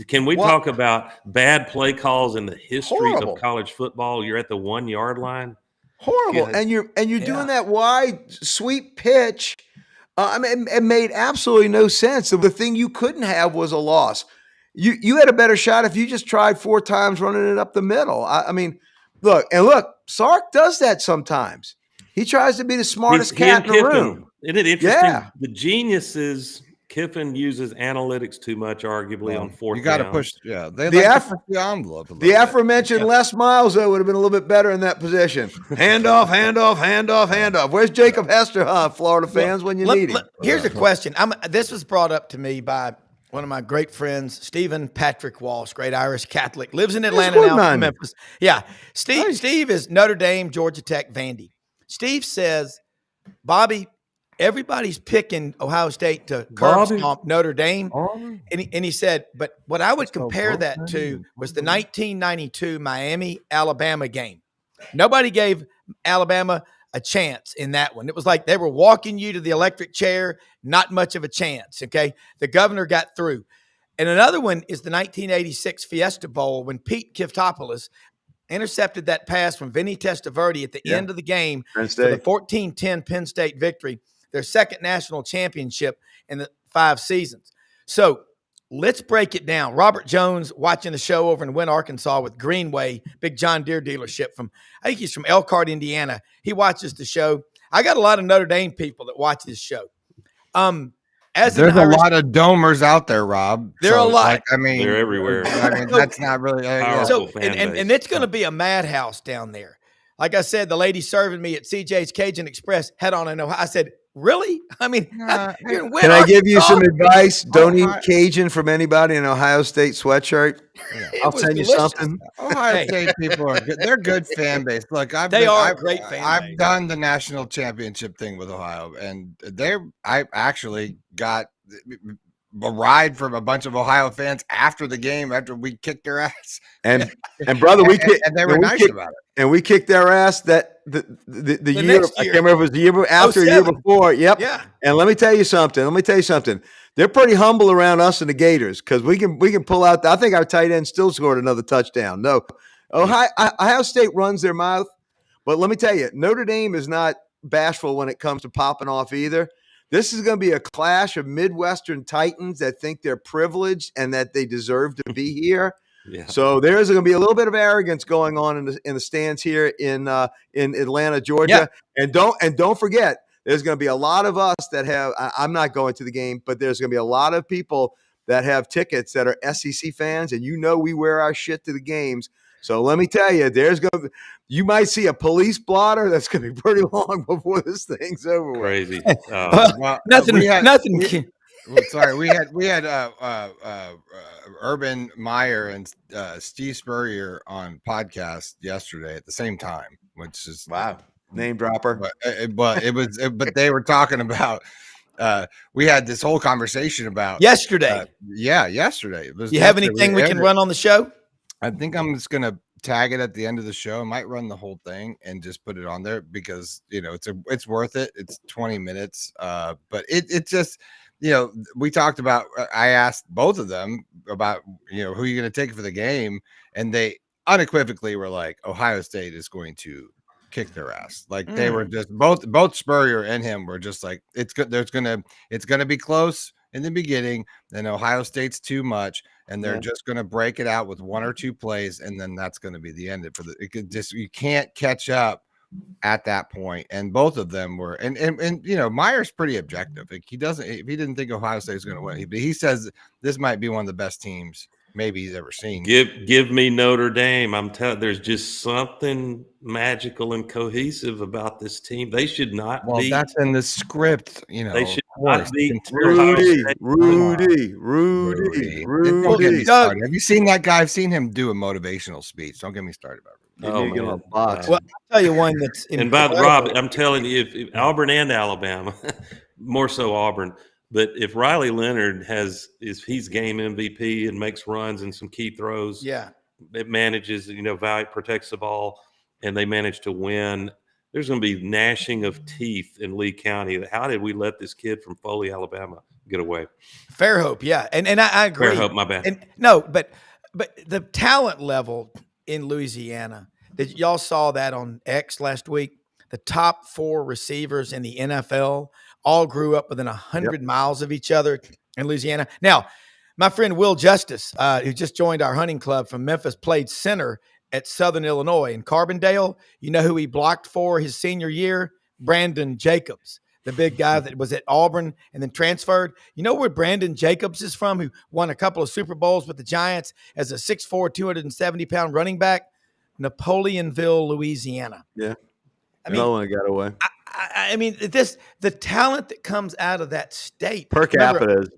can we talk about bad play calls in the history of college football? You're at the 1 yard line. Horrible. And you're doing that wide sweep pitch. It made absolutely no sense. The thing you couldn't have was a loss. You had a better shot if you just tried 4 times running it up the middle. Look, Sark does that sometimes. He tries to be the smartest cat in the room. Isn't it interesting? Yeah. The genius is Kiffin uses analytics too much, arguably, on fourth down. You got to push. Yeah, they like to push the envelope. The aforementioned Les Miles, though, would have been a little bit better in that position. Handoff. Where's Jacob Hester, Florida fans, when you need him? Here's a question. This was brought up to me by one of my great friends, Stephen Patrick Walsh, great Irish Catholic, lives in Atlanta now, from Memphis. Yeah, Steve is Notre Dame, Georgia Tech, Vandy. Steve says, Bobby, everybody's picking Ohio State to curb stomp Notre Dame. And he said, but what I would compare that to was the 1992 Miami-Alabama game. Nobody gave Alabama a chance in that one. It was like they were walking you to the electric chair, not much of a chance, okay? The governor got through. And another one is the 1986 Fiesta Bowl when Pete Kiftopoulos intercepted that pass from Vinny Testaverde at the end of the game Penn for the State. 14-10 Penn State victory, their second national championship in the 5 seasons. So let's break it down. Robert Jones watching the show over in Wynn, Arkansas with Greenway, big John Deere dealership I think he's from Elkhart, Indiana. He watches the show. I got a lot of Notre Dame people that watch this show. There's a lot of domers out there, Rob. There are a lot. They're everywhere. That's not really Powerful so, fan and base. it's going to be a madhouse down there. Like I said, the lady serving me at CJ's Cajun Express had on an Ohio. I said, really? I mean, you're in Wynn, Can I give you Arkansas? some advice? Don't eat Cajun from anybody in Ohio State sweatshirt. I'll send you something. Ohio State people are good. They're good fan base. Look, I've great fan I've base. done the national championship thing with Ohio, and I actually got a ride from a bunch of Ohio fans after the game after we kicked their ass. And brother, and they were nice about it. And we kicked their ass the year. Next I year. can't remember if it was the year after, a year 07. before. Yep. Yeah. And let me tell you something. They're pretty humble around us and the Gators because we can pull out. I think our tight end still scored another touchdown. No, Ohio State runs their mouth, but let me tell you, Notre Dame is not bashful when it comes to popping off either. This is going to be a clash of Midwestern Titans that think they're privileged and that they deserve to be here. Yeah. So there is going to be a little bit of arrogance going on in the stands here in Atlanta, Georgia. Yeah. And don't forget, there's going to be a lot of us that have. I'm not going to the game, but there's going to be a lot of people that have tickets that are SEC fans, and we wear our shit to the games. So let me tell you, you might see a police blotter that's going to be pretty long before this thing's over with. Crazy. Nothing. Sorry, we had Urban Meyer and Steve Spurrier on podcast yesterday at the same time, which is wow, name dropper. But they were talking about. We had this whole conversation about yesterday. Yesterday. You have anything we can run on the show? I think I'm just gonna tag it at the end of the show. I might run the whole thing and just put it on there because it's worth it. It's 20 minutes. But it just. We talked about, I asked both of them about, who are you going to take for the game? And they unequivocally were like, Ohio State is going to kick their ass. Like they were just both Spurrier and him were just like, it's good. It's going to be close in the beginning. Then Ohio State's too much. And they're just going to break it out with 1 or 2 plays. And then that's going to be the end you can't catch up at that point. And both of them were, and Meyer's pretty objective. Like he didn't think Ohio State was going to win. He says this might be one of the best teams maybe he's ever seen. Give me Notre Dame. I'm telling. There's just something magical and cohesive about this team. They should not. Well, that's in the script. They should not be. Rudy. Have you seen that guy? I've seen him do a motivational speech. Don't get me started about it. Well, I'll tell you one that's. And by Rob, I'm telling you, if Auburn and Alabama, more so Auburn. But if Riley Leonard he's game MVP and makes runs and some key throws, it manages, Valley protects the ball, and they manage to win. There's going to be gnashing of teeth in Lee County. How did we let this kid from Foley, Alabama, get away? Fairhope, yeah, and I agree. Fairhope, my bad. And no, but the talent level in Louisiana, that y'all saw that on X last week. The top 4 receivers in the NFL all grew up within 100 miles of each other in Louisiana. Now, my friend Will Justice, who just joined our hunting club from Memphis, played center at Southern Illinois in Carbondale. You know who he blocked for his senior year? Brandon Jacobs, the big guy that was at Auburn and then transferred. You know where Brandon Jacobs is from, who won a couple of Super Bowls with the Giants as a 6'4", 270-pound running back? Napoleonville, Louisiana. Yeah. I mean, no one got away. I mean, the talent that comes out of that state. Per capita is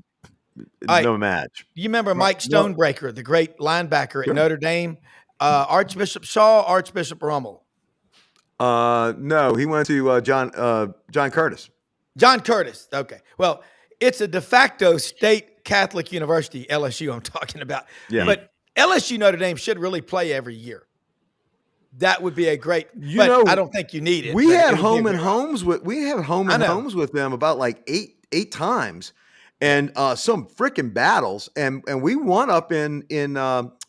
no match. You remember Mike Stonebreaker, the great linebacker at Notre Dame? Archbishop Shaw, Archbishop Rummel? No, he went to John Curtis. John Curtis. Okay. Well, it's a de facto state Catholic university, LSU I'm talking about. Yeah. But LSU Notre Dame should really play every year. That would be a great. I don't think you need it. We had home and homes with them about like eight times, and some freaking battles, and we won up in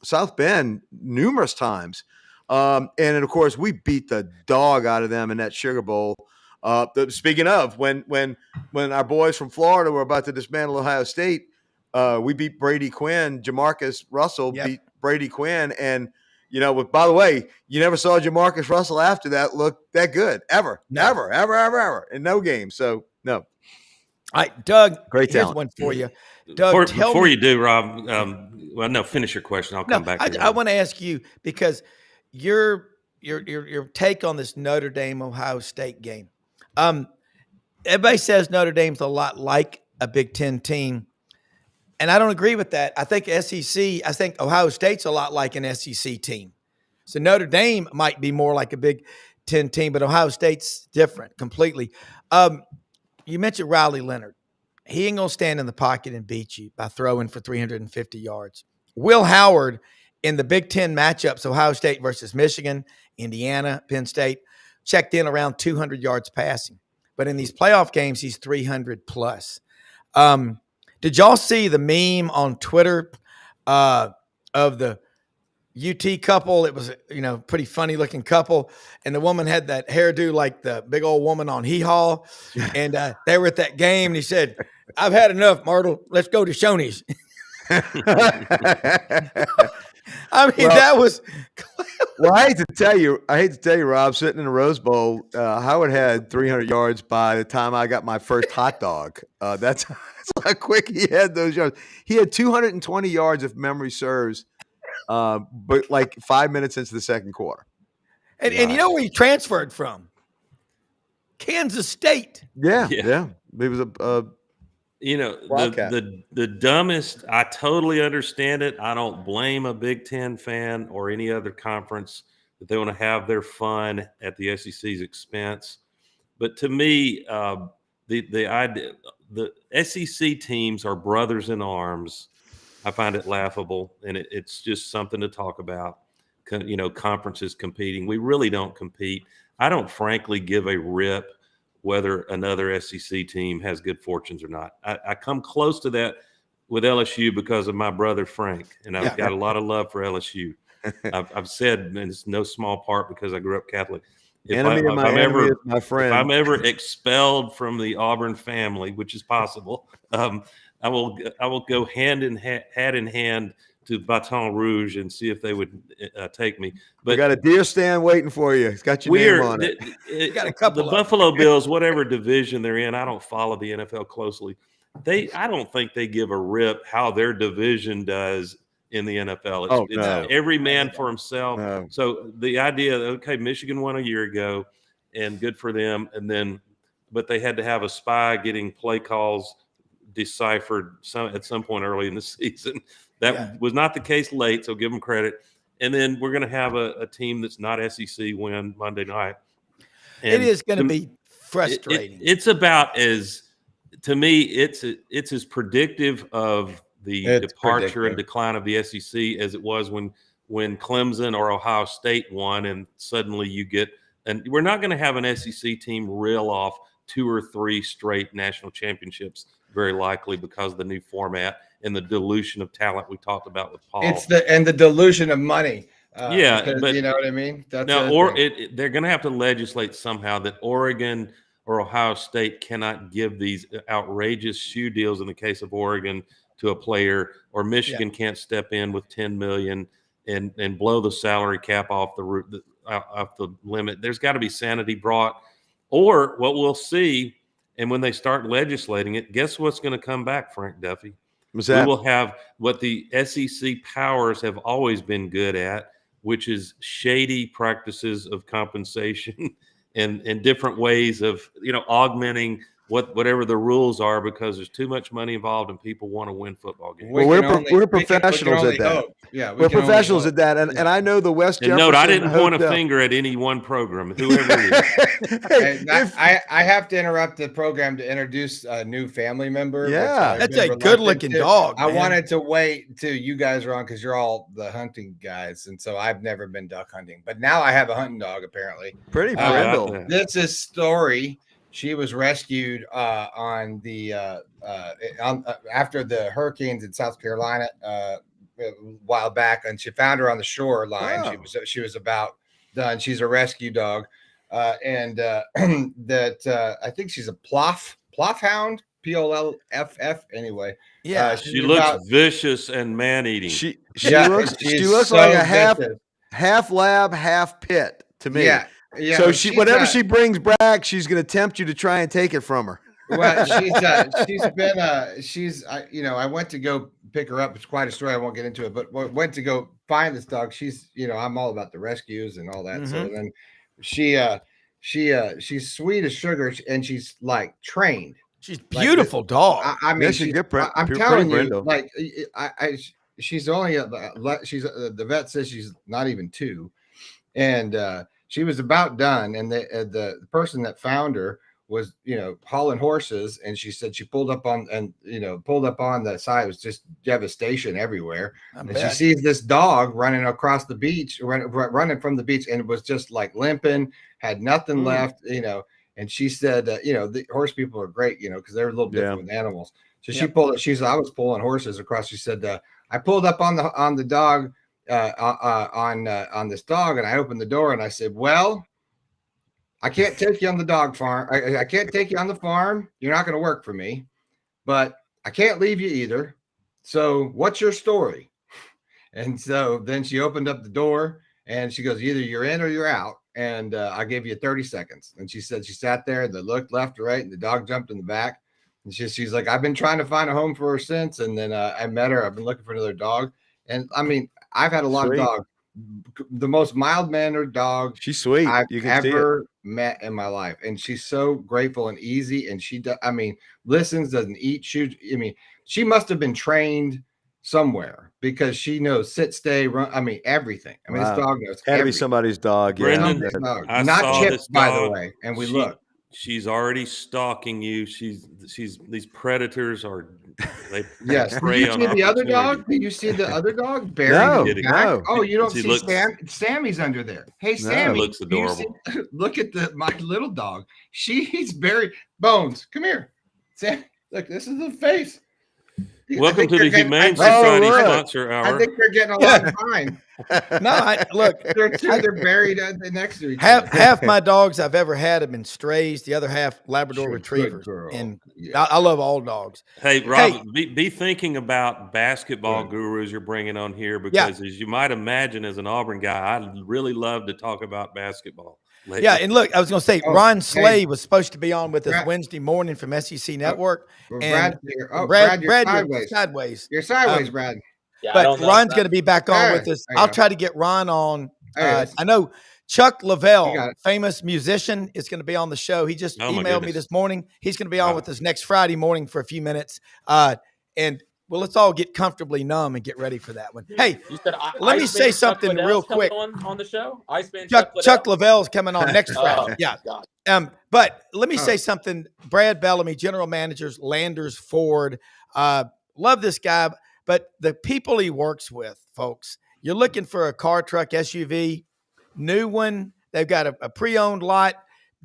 South Bend numerous times. And then, of course, we beat the dog out of them in that Sugar Bowl. Speaking of, when our boys from Florida were about to dismantle Ohio State, we beat Brady Quinn. Jamarcus Russell beat Brady Quinn. And, by the way, you never saw Jamarcus Russell after that look that good ever, ever in no game. So, no. All right, Doug, Great here's talent. one for you. Doug, Before you do, Rob, well, no, finish your question. I'll come back to that. I want to ask you, because your take on this Notre Dame Ohio State game. Everybody says Notre Dame's a lot like a Big Ten team, and I don't agree with that. I think Ohio State's a lot like an SEC team. So Notre Dame might be more like a Big Ten team, but Ohio State's different completely. You mentioned Riley Leonard. He ain't going to stand in the pocket and beat you by throwing for 350 yards. Will Howard, in the Big Ten matchups, Ohio State versus Michigan, Indiana, Penn State, checked in around 200 yards passing. But in these playoff games, he's 300 plus. Did y'all see the meme on Twitter of the UT couple? It was, pretty funny looking couple. And the woman had that hairdo like the big old woman on Hee Haw. And they were at that game, and he said, "I've had enough, Myrtle. Let's go to Shoney's." That was. Well, I hate to tell you, Rob, sitting in the Rose Bowl, Howard had 300 yards by the time I got my first hot dog. That's how quick he had those yards. He had 220 yards, if memory serves, but like 5 minutes into the second quarter. And you know where he transferred from? Kansas State. Yeah. He was the dumbest. I totally understand it. I don't blame a Big Ten fan or any other conference that they want to have their fun at the SEC's expense. But to me, the idea, the SEC teams are brothers in arms. I find it laughable, and it's just something to talk about. Conferences competing. We really don't compete. I don't frankly give a rip whether another SEC team has good fortunes or not. I come close to that with LSU because of my brother Frank, and I've got a lot of love for LSU. I've said, and it's no small part because I grew up Catholic. If I'm ever expelled from the Auburn family, which is possible, I will go hat in hand to Baton Rouge and see if they would take me. But we got a deer stand waiting for you. It's got your name on it. Got a couple. The Buffalo Bills, whatever division they're in, I don't follow the NFL closely. I don't think they give a rip how their division does in the NFL. It's every man for himself. No. So the idea that, Michigan won a year ago, and good for them, but they had to have a spy getting play calls deciphered at some point early in the season. That was not the case late, so give them credit. And then we're going to have a team that's not SEC win Monday night. And it is going to be frustrating. It's about to me, it's as predictive of the departure and decline of the SEC as it was when Clemson or Ohio State won, and suddenly you get – and we're not going to have an SEC team reel off 2 or 3 straight national championships, very likely because of the new format and the dilution of talent we talked about with Paul. It's the dilution of money. But you know what I mean? That's they're going to have to legislate somehow that Oregon or Ohio State cannot give these outrageous shoe deals in the case of Oregon to a player, or Michigan can't step in with $10 million and blow the salary cap off the limit. There's got to be sanity brought, or what we'll see. And when they start legislating it, guess what's going to come back, Frank Duffy? What's that? We will have what the SEC powers have always been good at, which is shady practices of compensation and different ways of augmenting whatever the rules are, because there's too much money involved and people want to win football games. Well, we're professionals at that. Yeah, we're professionals at that, and I know the West Jefferson. Note, I didn't point a finger at any one program, whoever it is. I have to interrupt the program to introduce a new family member. Yeah, that's a good-looking dog. I wanted to wait till you guys are on because you're all the hunting guys, and so I've never been duck hunting, but now I have a hunting dog apparently. Pretty brindle. This is Story. She was rescued after the hurricanes in South Carolina a while back, and she found her on the shoreline. Oh. She was about done. She's a rescue dog, and that I think she's a ploff hound, POLFF. Anyway, Yeah. She looks vicious and man-eating. She Yeah, looks she's like so a half vicious. lab, half pit to me. Yeah. So but she she's whatever not- she brings back, she's going to tempt you to try and take it from her. Well, I went to go pick her up. It's quite a story. I won't get into it, but went to go find this dog. She's, I'm all about the rescues and all that. So then she's sweet as sugar, and she's like trained. She's beautiful dog. I mean, Yeah, she's good. I'm Pretty telling you, Brindle. like, she's only the vet says she's not even 2, and she was about done, and the person that found her was hauling horses, and she said she pulled up on the side. It was just devastation everywhere, and she sees this dog running across the beach, running from the beach, and it was just like limping, had nothing left, and she said the horse people are great, because they're a little different with animals. So she pulled it. I was pulling horses across. She said I pulled up on the dog on this dog, and I opened the door, and I said, well, I can't take you on the dog farm. I can't take you on the farm. You're not going to work for me, but I can't leave you either. So what's your story? And so then she opened up the door, and she goes, either you're in or you're out. And I gave you 30 seconds. And she said she sat there and they looked left or right, and the dog jumped in the back. And she's like, I've been trying to find a home for her since. And then I met her. I've been looking for another dog. And I mean, I've had a lot of dogs. The most mild-mannered dog She's sweet. I've You can ever met in my life, and she's so grateful and easy. And she, listens, doesn't eat, chew. I mean, she must have been trained somewhere because she knows sit, stay, run. I mean, everything. I mean, this dog knows. Had to be somebody's dog. Brendan, Yeah. I Not saw Chip, this by the dog. way. And we look. She's already stalking you. She's these predators are. They Yes. Did prey you on see the other opportunity. dog? Did you see the other dog? No, Buried in the back? no. Oh, you don't She see looks- Sammy's under there. Hey, Sammy. looks do you adorable. look at my little dog. She's buried. Bones, come here. Sam, look, this is the face. Welcome to the Humane I Society look. sponsor hour. think they're getting a lot of time. No, look, They're buried next to each half other. half my dogs I've ever had have been strays. The other half Labrador Good retrievers. girl. And Yeah. I love all dogs. Hey, Rob, be thinking about basketball Good. gurus you're bringing on here because, as you might imagine, as an Auburn guy, I really love to talk about basketball. lately. Yeah, and look, I was going to say Oh, Ron hey. Slay was supposed to be on with us Brad- Wednesday morning from SEC Network. Well, and Brad, you're you're sideways. sideways. You're sideways, Brad. Yeah, I But don't know Ron's if going to be back on There, with us. there you I'll go. try to get Ron on. There it is. I know Chuck You Lavelle, got it. famous musician, is going to be on the show. He just Oh, my emailed me goodness. this morning. He's going to be on Wow. with us next Friday morning for a few minutes. And well, let's all get comfortably numb and get ready for that one. Hey, You said let me say Iceman Chuck something Liddell's real coming quick. on the show. Iceman Chuck Liddell? Lavelle coming on next Friday. Oh, Yeah. God. But let me Oh. say something. Brad Bellamy, general managers, Landers Ford. Love this guy, but the people he works with, folks, you're looking for a car, truck, SUV, new one. They've got a pre-owned lot,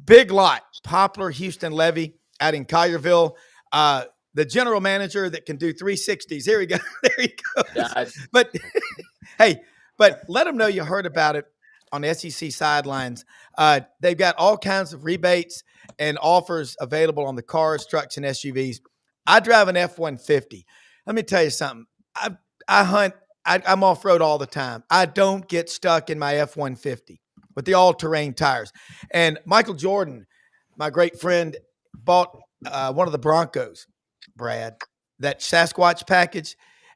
big lot, Poplar, Houston Levy out in Collierville. The general manager that can do 360s. Here we go. There he goes. Yeah, But hey, but let them know you heard about it on the SEC sidelines. They've got all kinds of rebates and offers available on the cars, trucks, and SUVs. I drive an F-150. Let me tell you something. I hunt. I'm off-road all the time. I don't get stuck in my F-150 with the all-terrain tires. And Michael Jordan, my great friend, bought one of the Broncos, Brad, that Sasquatch package.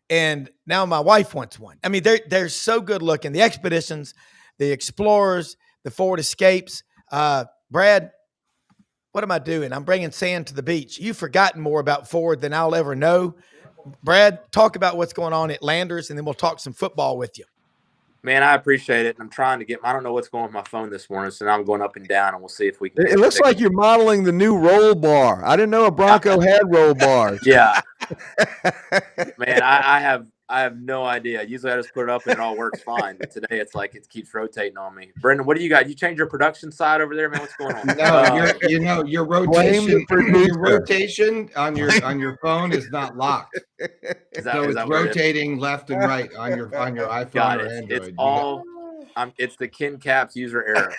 And now my wife wants one. I mean, they're so good looking. The Expeditions, the Explorers, the Ford Escapes. Brad, what am I doing? I'm bringing sand to the beach. You've forgotten more about Ford than I'll ever know. Brad, talk about what's going on at Landers, and then we'll talk some football with you. man, I appreciate it. And I'm trying to get. I don't know what's going on with my phone this morning, so now I'm going up and down, and we'll see if we can. It looks like you're modeling the new roll bar. I didn't know a Bronco had roll bars. Yeah, man, I have no idea. Usually I just put it up and it all works fine. But today it's like it keeps rotating on me. Brendan, what do you got? You changed your production side over there, man? What's going on? No, your Blame the rotation, producer. your rotation on your phone is not locked. Is that, So is it's that what it is? rotating left and right on your iPhone Got or it. Android. It's all. It's the Ken Caps user error.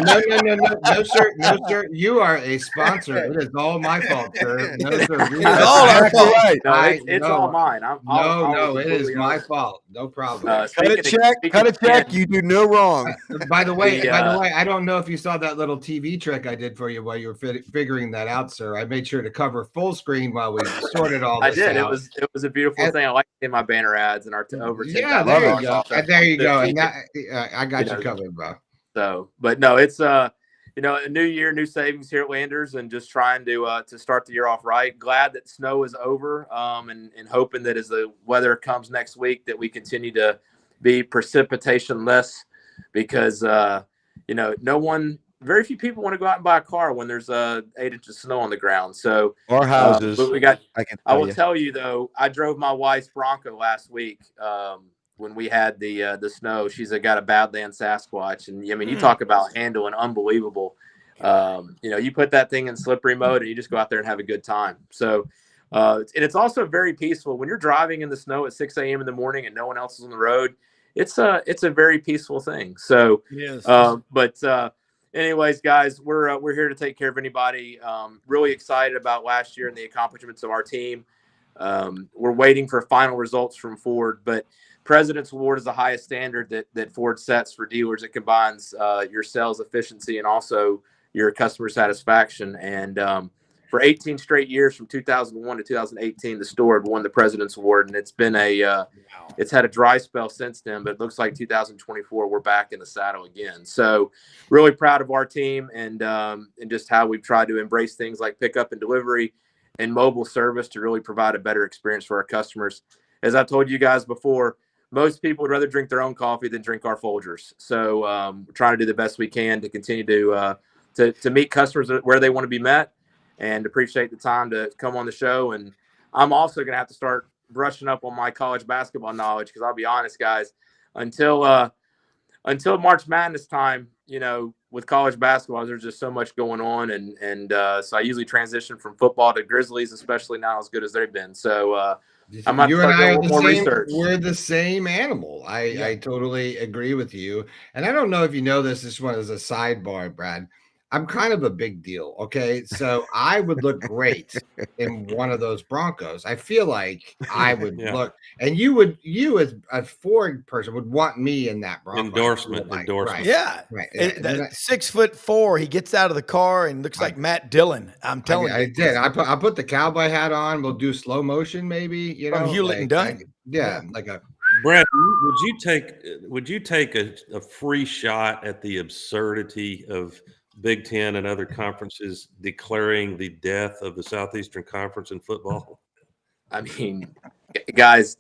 No, sir. You are a sponsor. It is all my fault, sir. No, sir. It's all our fault. No, it's all mine. It is my fault. No problem. Cut a check. You do no wrong. By the way, I don't know if you saw that little TV trick I did for you while you were figuring that out, sir. I made sure to cover full screen while we sorted all this out. It was a beautiful thing. I like seeing my banner ads and our over 10,000. Yeah, there you go. There you go. And that, I got you covered, bro. So, but no, it's a new year, new savings here at Landers, and just trying to start the year off right. Glad that snow is over, and hoping that as the weather comes next week that we continue to be precipitation less, because very few people want to go out and buy a car when there's 8 inches of snow on the ground. So or houses. But I will tell you though, I drove my wife's Bronco last week. When we had the snow, she's got a Badland Sasquatch, and I mean, you talk about handling unbelievable. You put that thing in slippery mode, and you just go out there and have a good time. So, and it's also very peaceful when you're driving in the snow at 6 a.m. in the morning and no one else is on the road. It's a very peaceful thing. So, yes. Anyways, guys, we're here to take care of anybody. Really excited about last year and the accomplishments of our team. We're waiting for final results from Ford, but President's Award is the highest standard that Ford sets for dealers. It combines your sales efficiency and also your customer satisfaction. And for 18 straight years, from 2001 to 2018, the store had won the President's Award, and it's been it's had a dry spell since then. But it looks like 2024 we're back in the saddle again. So really proud of our team and just how we've tried to embrace things like pickup and delivery and mobile service to really provide a better experience for our customers. As I've told you guys before, most people would rather drink their own coffee than drink our Folgers. So we're trying to do the best we can to continue to meet customers where they want to be met, and appreciate the time to come on the show. And I'm also going to have to start brushing up on my college basketball knowledge, because I'll be honest, guys, until March Madness time, with college basketball, there's just so much going on. And so I usually transition from football to Grizzlies, especially now as good as they've been. So I'm going to start doing a little more research. We're the same animal. I totally agree with you. And I don't know if you know this. This one is a sidebar, Brad. I'm kind of a big deal. Okay. So I would look great in one of those Broncos. I feel like I would look, and you as a Ford person would want me in that Bronco. Endorsement. Right. Yeah. Right. 6'4", he gets out of the car and looks like Matt Dillon. I'm telling you. I did. I put the cowboy hat on. We'll do slow motion, maybe, From Hewlett and Dunn. Like a Brad, would you take a free shot at the absurdity of Big Ten and other conferences declaring the death of the Southeastern Conference in football? I mean, guys,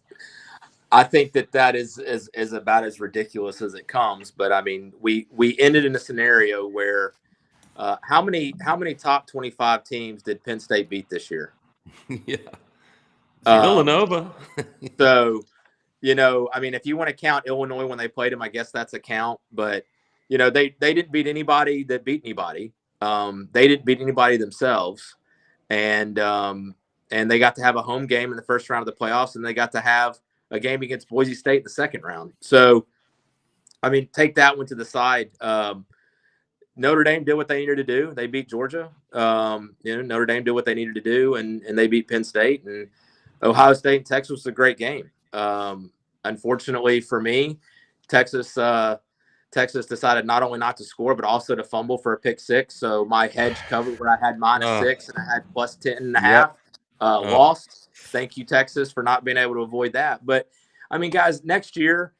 I think that is about as ridiculous as it comes. But I mean, we ended in a scenario where how many top 25 teams did Penn State beat this year? Yeah, Villanova. So, I mean, if you want to count Illinois when they played them, I guess that's a count. But they didn't beat anybody that beat anybody. They didn't beat anybody themselves, and they got to have a home game in the first round of the playoffs, and they got to have a game against Boise State in the second round. So, I mean, take that one to the side. Notre Dame did what they needed to do. They beat Georgia. Notre Dame did what they needed to do, and they beat Penn State. And Ohio State and Texas was a great game. Unfortunately for me, Texas decided not only not to score, but also to fumble for a pick six. So my hedge covered where I had -6 and I had plus 10.5. Lost. Thank you, Texas, for not being able to avoid that. But I mean, guys, next year,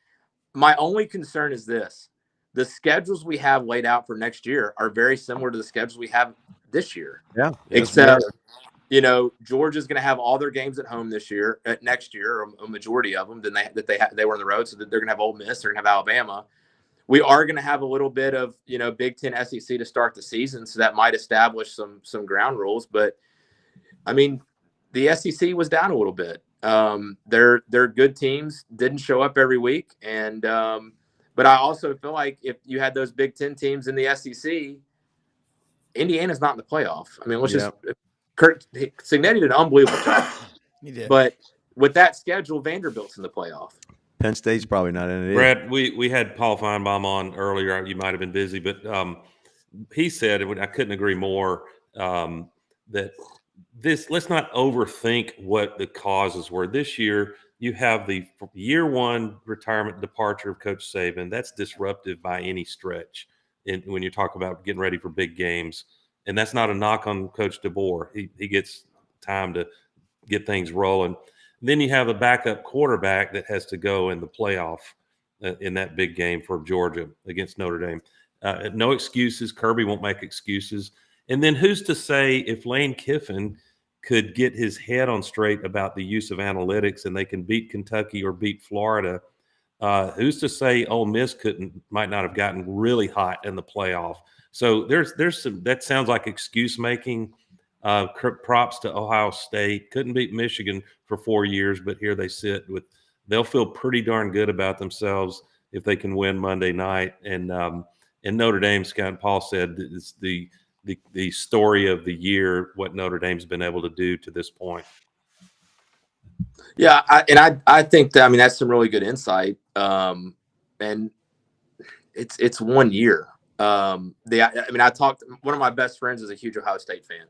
my only concern is this: the schedules we have laid out for next year are very similar to the schedules we have this year. Yeah. Except, Georgia's going to have all their games at home this year, next year, or a majority of them. They were on the road, so that they're going to have Ole Miss, they're going to have Alabama. We are going to have a little bit of, Big Ten SEC to start the season, so that might establish some ground rules. But I mean, the SEC was down a little bit. Their good teams didn't show up every week, and but I also feel like if you had those Big Ten teams in the SEC, Indiana's not in the playoff. I mean, Kurt Cignetti did an unbelievable job. He did. But with that schedule, Vanderbilt's in the playoff. Penn State's probably not in it either. Brad, we had Paul Finebaum on earlier. You might have been busy, but he said, and I couldn't agree more, that let's not overthink what the causes were. This year, you have the year one retirement departure of Coach Saban. That's disruptive by any stretch when you talk about getting ready for big games. And that's not a knock on Coach DeBoer. He gets time to get things rolling. Then you have a backup quarterback that has to go in the playoff in that big game for Georgia against Notre Dame. No excuses. Kirby won't make excuses. And then who's to say if Lane Kiffin could get his head on straight about the use of analytics and they can beat Kentucky or beat Florida, who's to say Ole Miss might not have gotten really hot in the playoff? So there's some, that sounds like excuse making. Props to Ohio State. Couldn't beat Michigan for 4 years, but here they sit they'll feel pretty darn good about themselves if they can win Monday night. And Notre Dame, Scott Paul said, is the story of the year, what Notre Dame's been able to do to this point. Yeah, I think that, I mean, that's some really good insight. And it's 1 year. One of my best friends is a huge Ohio State fan.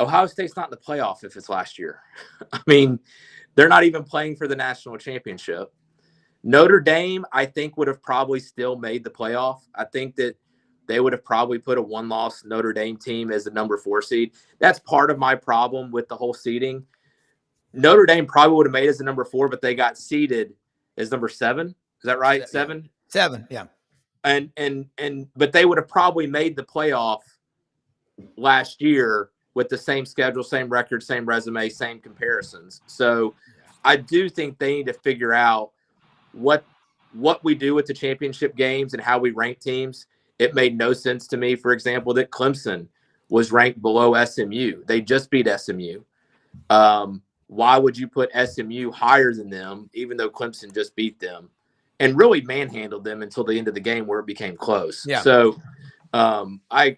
Ohio State's not in the playoff if it's last year. I mean, they're not even playing for the national championship. Notre Dame, I think, would have probably still made the playoff. I think that they would have probably put a one-loss Notre Dame team as the number 4 seed. That's part of my problem with the whole seeding. Notre Dame probably would have made it as the number 4, but they got seeded as number 7. Is that right? 7? 7, yeah. But they would have probably made the playoff last year with the same schedule, same record, same resume, same comparisons. So I do think they need to figure out what we do with the championship games and how we rank teams. It made no sense to me, for example, that Clemson was ranked below SMU. They just beat SMU. Why would you put SMU higher than them, even though Clemson just beat them and really manhandled them until the end of the game where it became close? Yeah. So I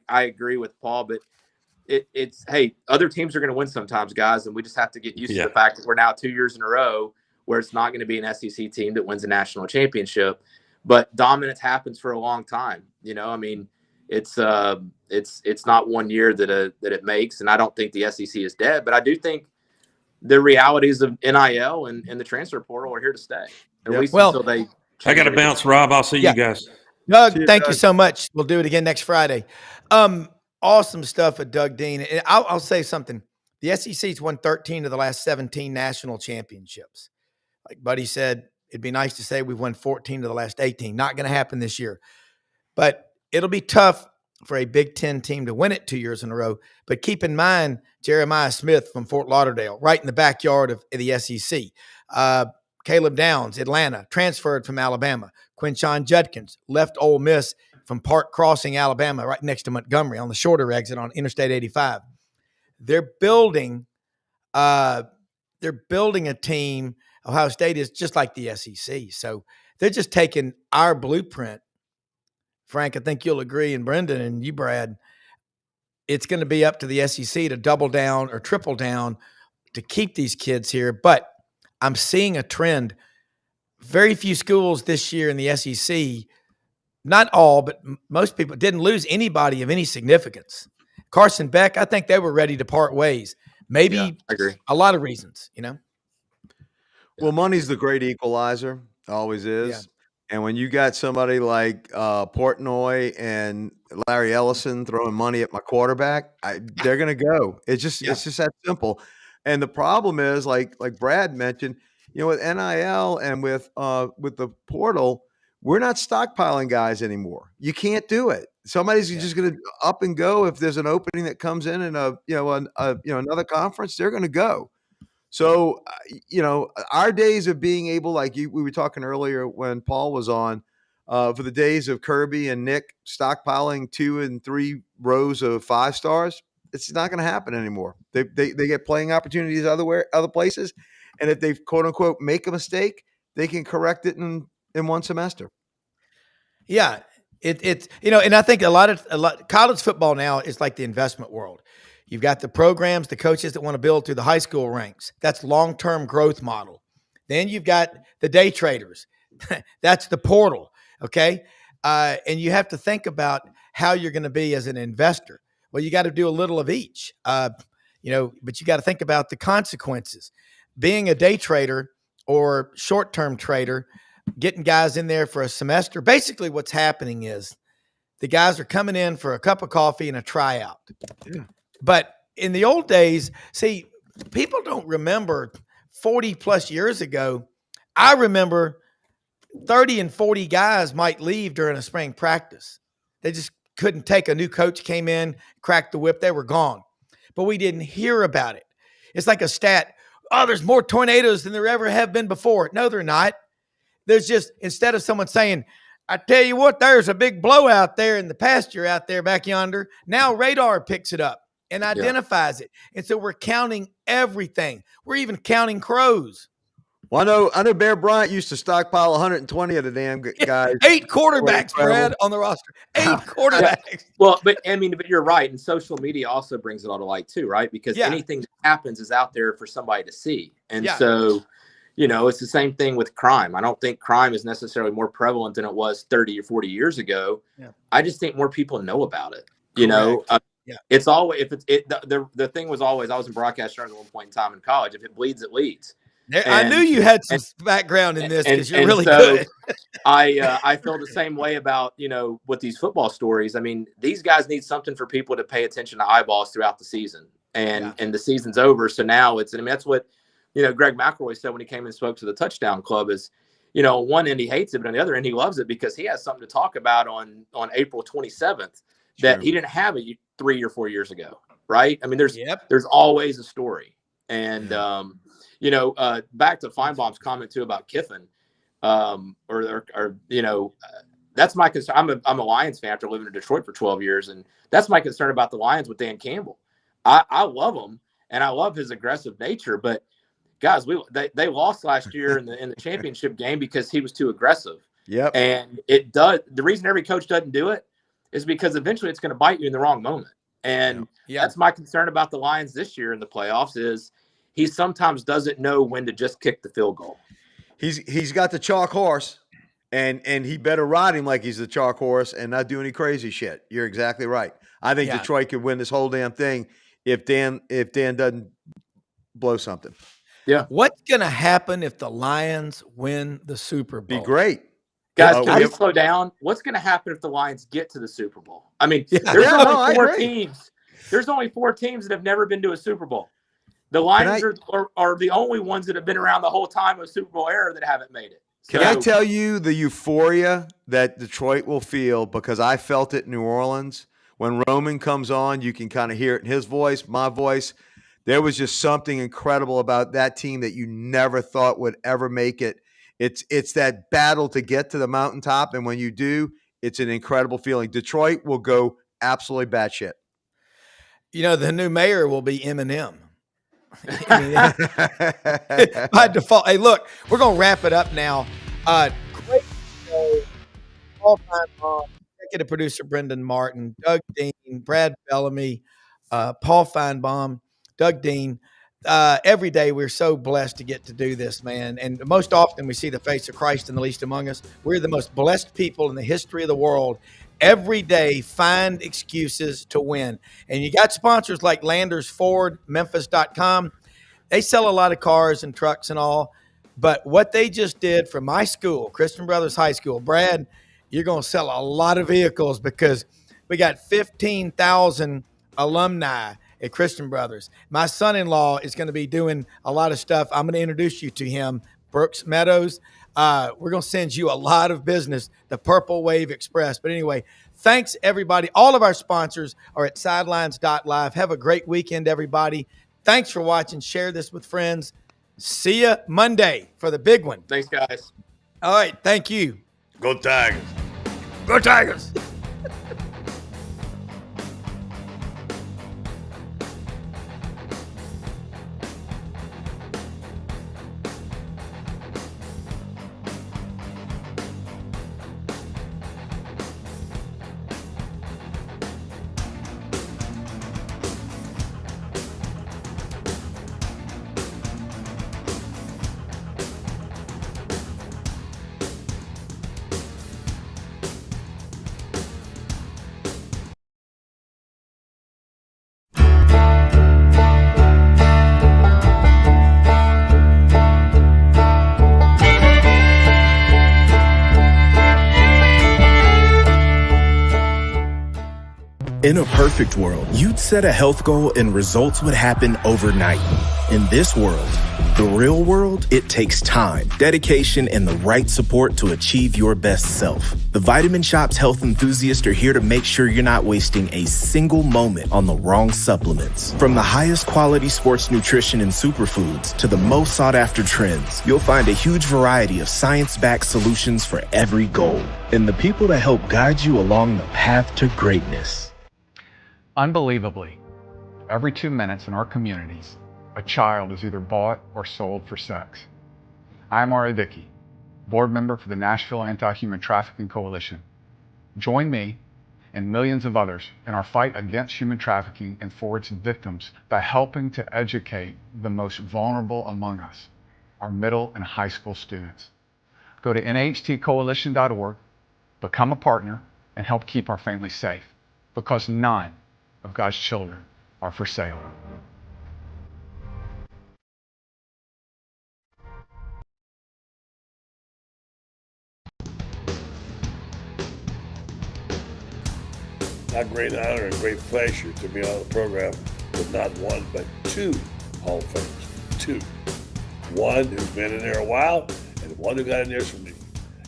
agree with Paul, but it's hey, other teams are going to win sometimes, guys, and we just have to get used to the fact that we're now 2 years in a row where it's not going to be an SEC team that wins a national championship, but dominance happens for a long time. You know, I mean, it's not 1 year that it makes, and I don't think the SEC is dead, but I do think the realities of NIL and the transfer portal are here to stay, at least until they. I got to bounce, Rob. I'll see you guys. No, thank you so much. We'll do it again next Friday. Awesome stuff with Doug Dean. And I'll say something. The SEC's won 13 of the last 17 national championships. Like Buddy said, it'd be nice to say we've won 14 of the last 18. Not going to happen this year. But it'll be tough for a Big Ten team to win it 2 years in a row. But keep in mind, Jeremiah Smith from Fort Lauderdale, right in the backyard of the SEC. Caleb Downs, Atlanta, transferred from Alabama. Quinshon Judkins left Ole Miss from Park Crossing, Alabama, right next to Montgomery on the shorter exit on Interstate 85. They're building a team. Ohio State is just like the SEC. So they're just taking our blueprint. Frank, I think you'll agree, and Brendan and you, Brad, it's going to be up to the SEC to double down or triple down to keep these kids here. But I'm seeing a trend. Very few schools this year in the SEC, not all, but most people, didn't lose anybody of any significance. Carson Beck, I think they were ready to part ways. Maybe I agree. A lot of reasons, you know? Well, money's the great equalizer, always is. Yeah. And when you got somebody like Portnoy and Larry Ellison throwing money at my quarterback, they're going to go. It's just that simple. And the problem is, like Brad mentioned, you know, with NIL and with the portal, we're not stockpiling guys anymore. You can't do it. Somebody's just going to up and go. If there's an opening that comes in another conference, they're going to go. So, our days of being able, like we were talking earlier when Paul was on, for the days of Kirby and Nick stockpiling 2 and 3 rows of 5 stars, it's not going to happen anymore. They get playing opportunities other places, and if they quote unquote make a mistake, they can correct it in one semester. Yeah, it's and I think a lot college football now is like the investment world. You've got the programs, the coaches that want to build through the high school ranks. That's long-term growth model. Then you've got the day traders. That's the portal. Okay. And you have to think about how you're going to be as an investor. Well, you got to do a little of each, but you got to think about the consequences. Being a day trader or short-term trader, getting guys in there for a semester, basically what's happening is the guys are coming in for a cup of coffee and a tryout. Yeah. But in the old days, see, people don't remember 40 plus years ago. I remember 30 and 40 guys might leave during a spring practice. They just couldn't take. A new coach came in, cracked the whip, they were gone. But we didn't hear about it. It's like a stat. Oh, there's more tornadoes than there ever have been before. No, they're not. There's just, instead of someone saying, I tell you what, there's a big blowout there in the pasture out there back yonder. Now radar picks it up and identifies it. And so we're counting everything. We're even counting crows. Well, I know Bear Bryant used to stockpile 120 of the damn guys. 8 quarterbacks, Brad, on the roster. 8 quarterbacks. Well, but you're right. And social media also brings it all to light too, right? Because anything that happens is out there for somebody to see. And so, it's the same thing with crime. I don't think crime is necessarily more prevalent than it was 30 or 40 years ago. Yeah. I just think more people know about it. It's always, the thing was always, I was in broadcast at one point in time in college. If it bleeds, it leads. I knew you had some background in this because you're really good. I feel the same way about, with these football stories. I mean, these guys need something for people to pay attention to eyeballs throughout the season. And the season's over. So now that's what, Greg McElroy said when he came and spoke to the Touchdown Club is, on one end he hates it, but on the other end he loves it because he has something to talk about on April 27th that he didn't have it 3 or 4 years ago. Right. I mean, there's always a story. And, back to Finebaum's comment too about Kiffin, that's my concern. I'm a Lions fan after living in Detroit for 12 years, and that's my concern about the Lions with Dan Campbell. I love him, and I love his aggressive nature, but guys, they lost last year in the championship game because he was too aggressive. Yep. And the reason every coach doesn't do it is because eventually it's going to bite you in the wrong moment. And that's my concern about the Lions this year in the playoffs is he sometimes doesn't know when to just kick the field goal. He's got the chalk horse, and he better ride him like he's the chalk horse and not do any crazy shit. You're exactly right. I think Detroit could win this whole damn thing if Dan doesn't blow something. Yeah. What's going to happen if the Lions win the Super Bowl? Be great. Guys, can we slow down? What's going to happen if the Lions get to the Super Bowl? I mean, there's only 4 teams. There's only 4 teams that have never been to a Super Bowl. The Lions are the only ones that have been around the whole time of Super Bowl era that haven't made it. Can I tell you the euphoria that Detroit will feel, because I felt it in New Orleans. When Roman comes on, you can kind of hear it in his voice, my voice. There was just something incredible about that team that you never thought would ever make it. It's that battle to get to the mountaintop, and when you do, it's an incredible feeling. Detroit will go absolutely batshit. The new mayor will be Eminem. By default. Hey, look, we're gonna wrap it up now. Great show. Paul Finebaum, executive producer Brendan Martin, Doug Dean, Brad Bellamy, Paul Finebaum, Doug Dean. Every day we're so blessed to get to do this, man. And most often we see the face of Christ in the least among us. We're the most blessed people in the history of the world. Every day, find excuses to win. And you got sponsors like Landers Ford, Memphis.com. They sell a lot of cars and trucks and all. But what they just did for my school, Christian Brothers High School, Brad, you're going to sell a lot of vehicles because we got 15,000 alumni at Christian Brothers. My son-in-law is going to be doing a lot of stuff. I'm going to introduce you to him, Brooks Meadows. We're going to send you a lot of business, the Purple Wave Express. But anyway, thanks, everybody. All of our sponsors are at sidelines.live. Have a great weekend, everybody. Thanks for watching. Share this with friends. See you Monday for the big one. Thanks, guys. All right. Thank you. Go Tigers. Go Tigers. In a perfect world, you'd set a health goal and results would happen overnight. In this world, the real world, it takes time, dedication, and the right support to achieve your best self. The Vitamin Shopp's health enthusiasts are here to make sure you're not wasting a single moment on the wrong supplements. From the highest quality sports nutrition and superfoods to the most sought after trends, you'll find a huge variety of science-backed solutions for every goal. And the people that help guide you along the path to greatness. Unbelievably, every 2 minutes in our communities, a child is either bought or sold for sex. I'm Ari Dickey, board member for the Nashville Anti-Human Trafficking Coalition. Join me and millions of others in our fight against human trafficking and for its victims by helping to educate the most vulnerable among us, our middle and high school students. Go to nhtcoalition.org, become a partner, and help keep our families safe, because none of God's children are for sale. A great honor and great pleasure to be on the program with not one, but two Hall of Famers. Two. One who's been in there a while, and one who got in there from me.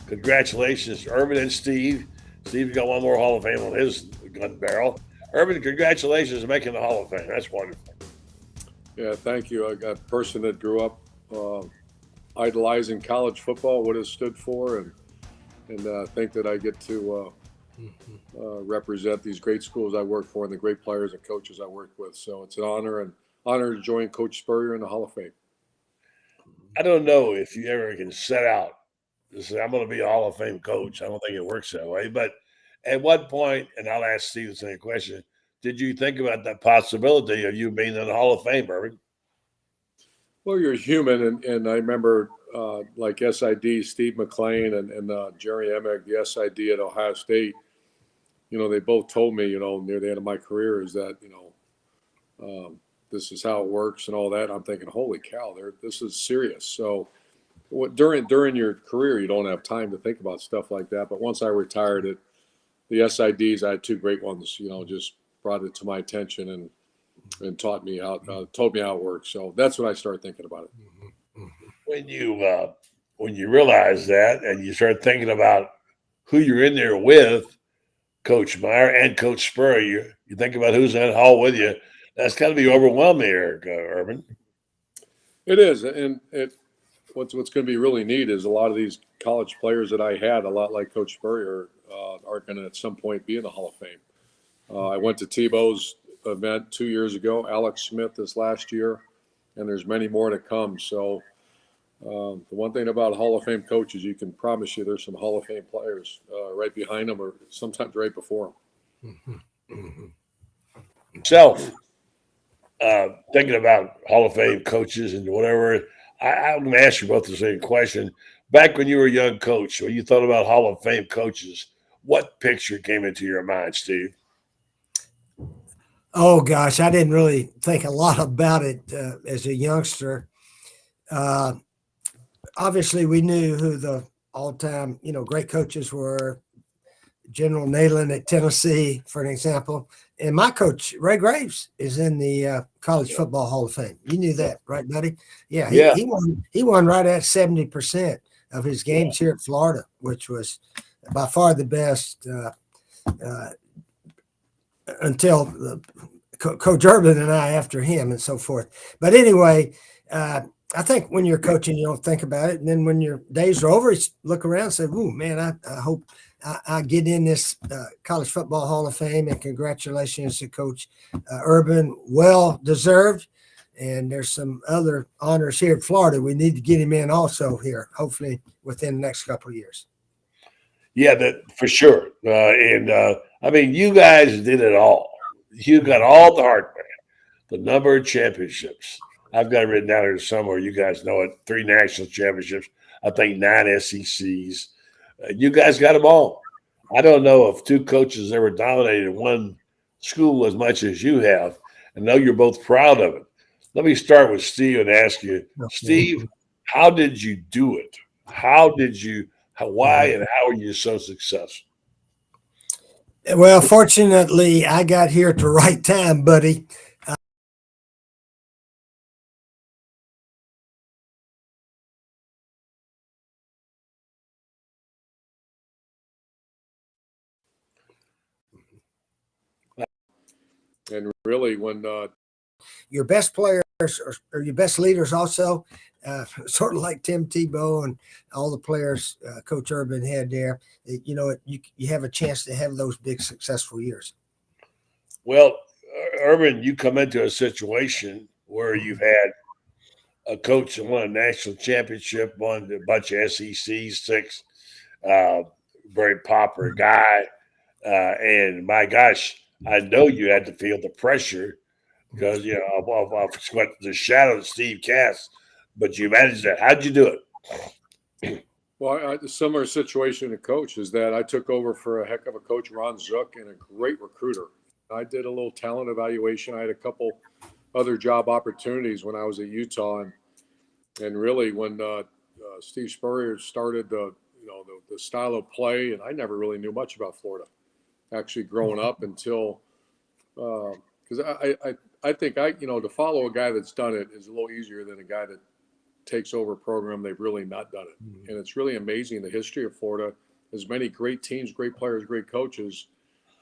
Congratulations to Urban and Steve. Steve's got one more Hall of Fame on his gun barrel. Urban, congratulations on making the Hall of Fame. That's wonderful. Yeah, thank you. I got a person that grew up idolizing college football, what it stood for, and think that I get to represent these great schools I work for and the great players and coaches I work with. So it's an honor to join Coach Spurrier in the Hall of Fame. I don't know if you ever can set out to say, I'm going to be a Hall of Fame coach. I don't think it works that way. But at what point, and I'll ask Steve the same question, did you think about that possibility of you being in the Hall of Fame, Irving? Well, you're human, and I remember like SID, Steve McLean and Jerry Emick, the SID at Ohio State. You know, they both told me, you know, near the end of my career is that, you know, this is how it works and all that. I'm thinking, holy cow, this is serious. So during your career, you don't have time to think about stuff like that. But once I retired, the SIDs, I had two great ones, you know, just brought it to my attention and told me how it works. So that's when I started thinking about it. When you realize that and you start thinking about who you're in there with, Coach Meyer and Coach Spurrier, you think about who's in that hall with you. That's got to be overwhelming, Urban. It is, and what's going to be really neat is a lot of these college players that I had, a lot like Coach Spurrier, are going to at some point be in the Hall of Fame. I went to Tebow's event 2 years ago, Alex Smith this last year, and there's many more to come. So the one thing about Hall of Fame coaches, you can promise you there's some Hall of Fame players right behind them or sometimes right before them. So, thinking about Hall of Fame coaches and whatever, I'm going to ask you both the same question. Back when you were a young coach, when you thought about Hall of Fame coaches, what picture came into your mind, Steve? Oh, gosh, I didn't really think a lot about it as a youngster. Obviously, we knew who the all-time, great coaches were. General Neyland at Tennessee, for an example. And my coach, Ray Graves, is in the College Football Hall of Fame. You knew that, right, buddy? Yeah, he won right at 70% of his games here at Florida, which was by far the best until Coach Urban and I after him and so forth. But anyway, I think when you're coaching, you don't think about it. And then when your days are over, you look around and say, ooh, man, I hope I get in this College Football Hall of Fame, and congratulations to Coach Urban. Well deserved. And there's some other honors here in Florida. We need to get him in also here, hopefully within the next couple of years. Yeah, that for sure. I mean, you guys did it all. You got all the heartbreak, the number of championships. I've got it written down here somewhere. You guys know it. 3 national championships. I think 9 SECs. You guys got them all. I don't know if 2 coaches ever dominated one school as much as you have. I know you're both proud of it. Let me start with Steve and ask you, Steve, how did you do it? Why and how are you so successful? Well, fortunately, I got here at the right time, buddy. And really, when Your best players or your best leaders also, sort of like Tim Tebow and all the players Coach Urban had there, you have a chance to have those big successful years. Well, Urban, you come into a situation where you've had a coach that won a national championship, won a bunch of SECs, six, very popular guy. And my gosh, I know you had to feel the pressure because, of what the shadow of Steve Cass, but you managed that. How'd you do it? Well, a similar situation to coach is that I took over for a heck of a coach, Ron Zook, and a great recruiter. I did a little talent evaluation. I had a couple other job opportunities when I was at Utah, and really when Steve Spurrier started the style of play, and I never really knew much about Florida, actually growing up until because I think to follow a guy that's done it is a little easier than a guy that takes over a program they've really not done it. Mm-hmm. And it's really amazing the history of Florida. As many great teams, great players, great coaches,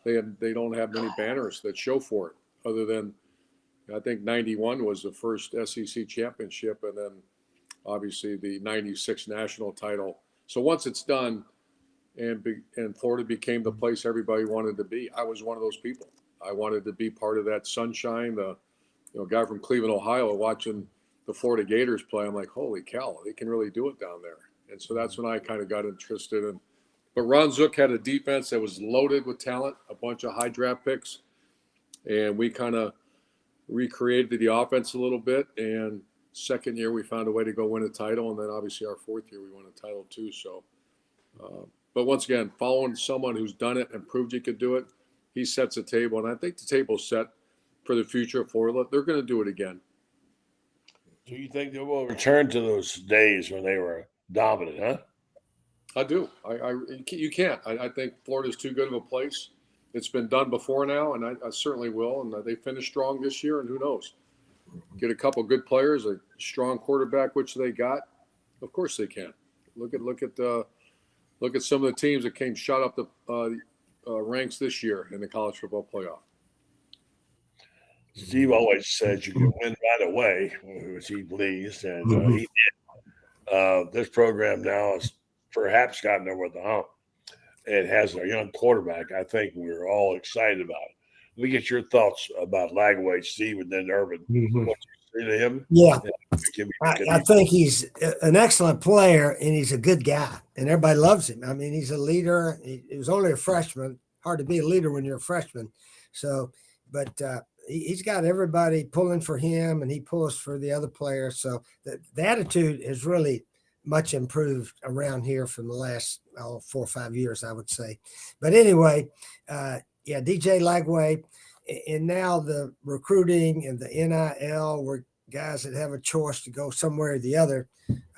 they don't have many banners that show for it, other than I think 91 was the first SEC championship, and then obviously the 96 national title. So once it's done and Florida became the place everybody wanted to be, I was one of those people. I wanted to be part of that sunshine. The guy from Cleveland, Ohio, watching the Florida Gators play, I'm like, holy cow, they can really do it down there. And so that's when I kind of got interested in. But Ron Zook had a defense that was loaded with talent, a bunch of high draft picks, and we kind of recreated the offense a little bit. And second year, we found a way to go win a title, and then obviously our fourth year, we won a title too. So, but once again, following someone who's done it and proved you could do it, he sets a table, and I think the table's set for the future of Florida. They're going to do it again. Do you think they will return to those days when they were dominant, huh? I do. You can't. I think Florida's too good of a place. It's been done before now, and I certainly will. And they finished strong this year, and who knows? Get a couple good players, a strong quarterback, which they got. Of course they can. Look at some of the teams that came shot up the ranks this year in the college football playoff. Steve always says you can win right away, which he believes, and he did. This program now has perhaps gotten over the hump. It has a young quarterback. I think we're all excited about it. Let me get your thoughts about Lagway, Steve, and then Urban. Mm-hmm. What you say to him? Yeah, I think he's an excellent player, and he's a good guy, and everybody loves him. I mean, he's a leader. He was only a freshman. Hard to be a leader when you're a freshman. So, but he's got everybody pulling for him, and he pulls for the other players. So the attitude is really much improved around here from the last 4 or 5 years, I would say. But anyway, DJ Lagway, and now the recruiting and the NIL were guys that have a choice to go somewhere or the other.